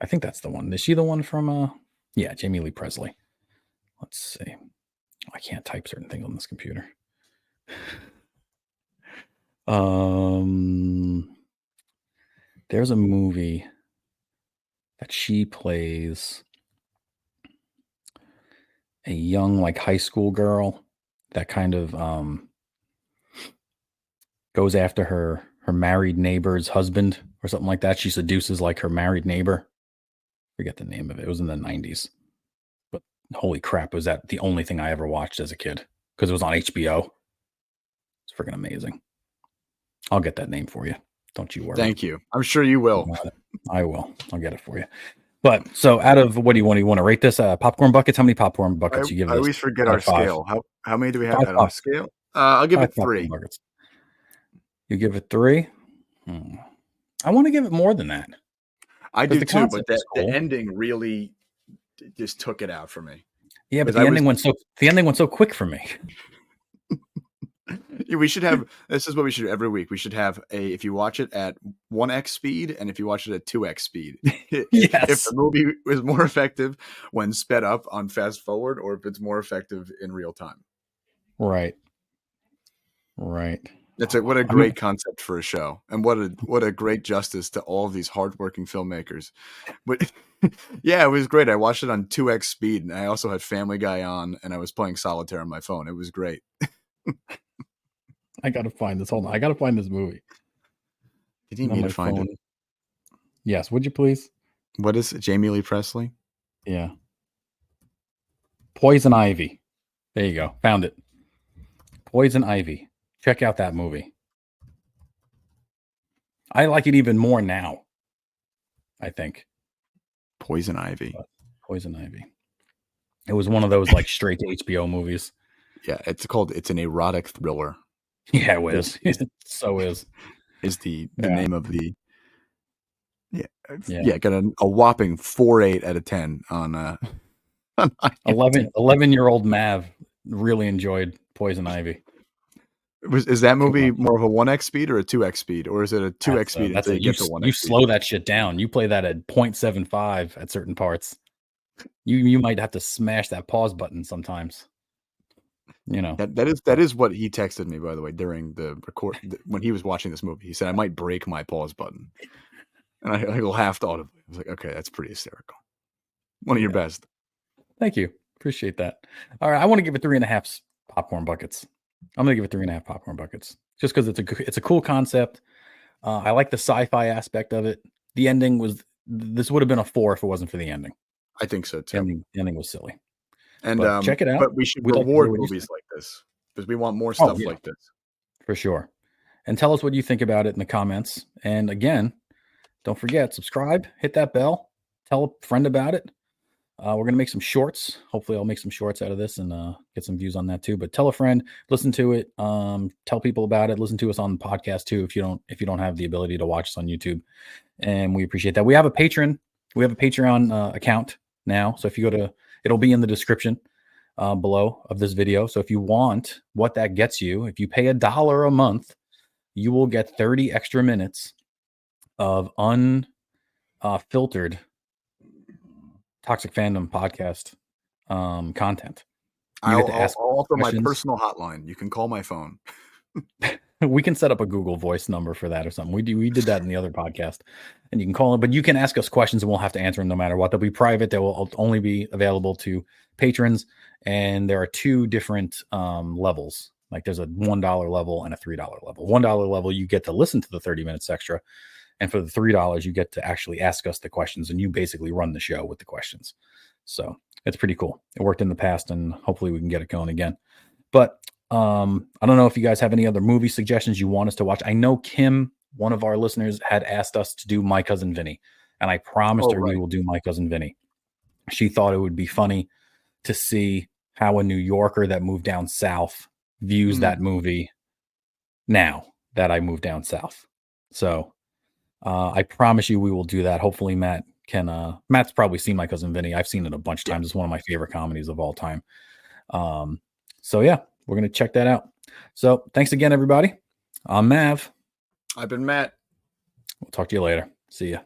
I think that's the one. Is she the one from yeah, Jamie Lee Presley. Let's see. I can't type certain things on this computer. There's a movie that she plays a young, like, high school girl that kind of goes after her married neighbor's husband or something like that. She seduces like her married neighbor. Forget the name of it. It was in the 90s. But holy crap, was that the only thing I ever watched as a kid? Because it was on HBO. It's freaking amazing. I'll get that name for you. Don't you worry. Thank you. I'm sure you will. I will. I'll get it for you. But so out of what do you want? You want to rate this? Popcorn buckets? How many popcorn buckets you give this? I always forget our scale. How many do we have Five at our scale? I'll give it 3. Buckets. You give it 3? I want to give it more than that. I do too, but the ending really just took it out for me. Yeah, but the ending went so quick for me. We should have, this is what we should do every week. We should have if you watch it at 1x speed and if you watch it at 2x speed. Yes. If the movie is more effective when sped up on fast forward or if it's more effective in real time. Right. What a great concept for a show, and what a great justice to all of these hardworking filmmakers. But yeah, it was great. I watched it on 2x speed, and I also had Family Guy on, and I was playing solitaire on my phone. It was great. I gotta find this. Hold on, I gotta find this movie. You need me to find it? Yes, would you please? What is it? Jamie Lee Presley? Yeah. Poison Ivy. There you go. Found it. Poison Ivy. Check out that movie. I like it even more now, I think. Poison Ivy. It was one of those like straight to HBO movies. Yeah, it's an erotic thriller. Yeah, it is. It so is. Is the name of the got a whopping 4.8 out of 10 on 11-year-old Mav really enjoyed Poison Ivy. Is that movie more of a 1x speed or a 2x speed, or is it a 2x speed until you get to 1x? You slow that shit down. You play that at 0.75 at certain parts. You might have to smash that pause button sometimes. You know, that is what he texted me, by the way, during the record when he was watching this movie. He said I might break my pause button, and I laughed audibly. I was like, okay, that's pretty hysterical. One of your best. Thank you, appreciate that. All right, I want to give it 3.5 popcorn buckets. I'm gonna give it 3.5 popcorn buckets just because it's a cool concept. I like the sci-fi aspect of it. The ending this would have been a 4 if it wasn't for the ending. I think so too. The ending was silly. And check it out. But we should reward movies like this because we want more stuff like this. For sure. And tell us what you think about it in the comments. And again, don't forget, subscribe, hit that bell, tell a friend about it. We're going to make some shorts. Hopefully I'll make some shorts out of this and get some views on that too. But tell a friend, listen to it, tell people about it, listen to us on the podcast too if you don't have the ability to watch us on YouTube. And we appreciate that. We have a Patreon account now. So if you go to, it'll be in the description below of this video. So if you want what that gets you, if you pay $1 a month, you will get 30 extra minutes of unfiltered Toxic Fandom podcast content. I'll offer my personal hotline. You can call my phone. We can set up a Google Voice number for that or something. We did that in the other podcast, and you can call it. But you can ask us questions, and we'll have to answer them no matter what. They'll be private. They will only be available to patrons, and there are 2 different levels. Like there's a $1 level and a $3 level. $1 level, you get to listen to the 30 minutes extra, and for the $3, you get to actually ask us the questions, and you basically run the show with the questions. So it's pretty cool. It worked in the past, and hopefully we can get it going again. But I don't know if you guys have any other movie suggestions you want us to watch. I know Kim, one of our listeners, had asked us to do My Cousin Vinny, and I promised her we will do My Cousin Vinny. She thought it would be funny to see how a New Yorker that moved down south views that movie now that I moved down south. So I promise you we will do that. Hopefully Matt can Matt's probably seen My Cousin Vinny. I've seen it a bunch of times. It's one of my favorite comedies of all time. So yeah, we're going to check that out. So thanks again, everybody. I'm Mav. I've been Matt. We'll talk to you later. See ya.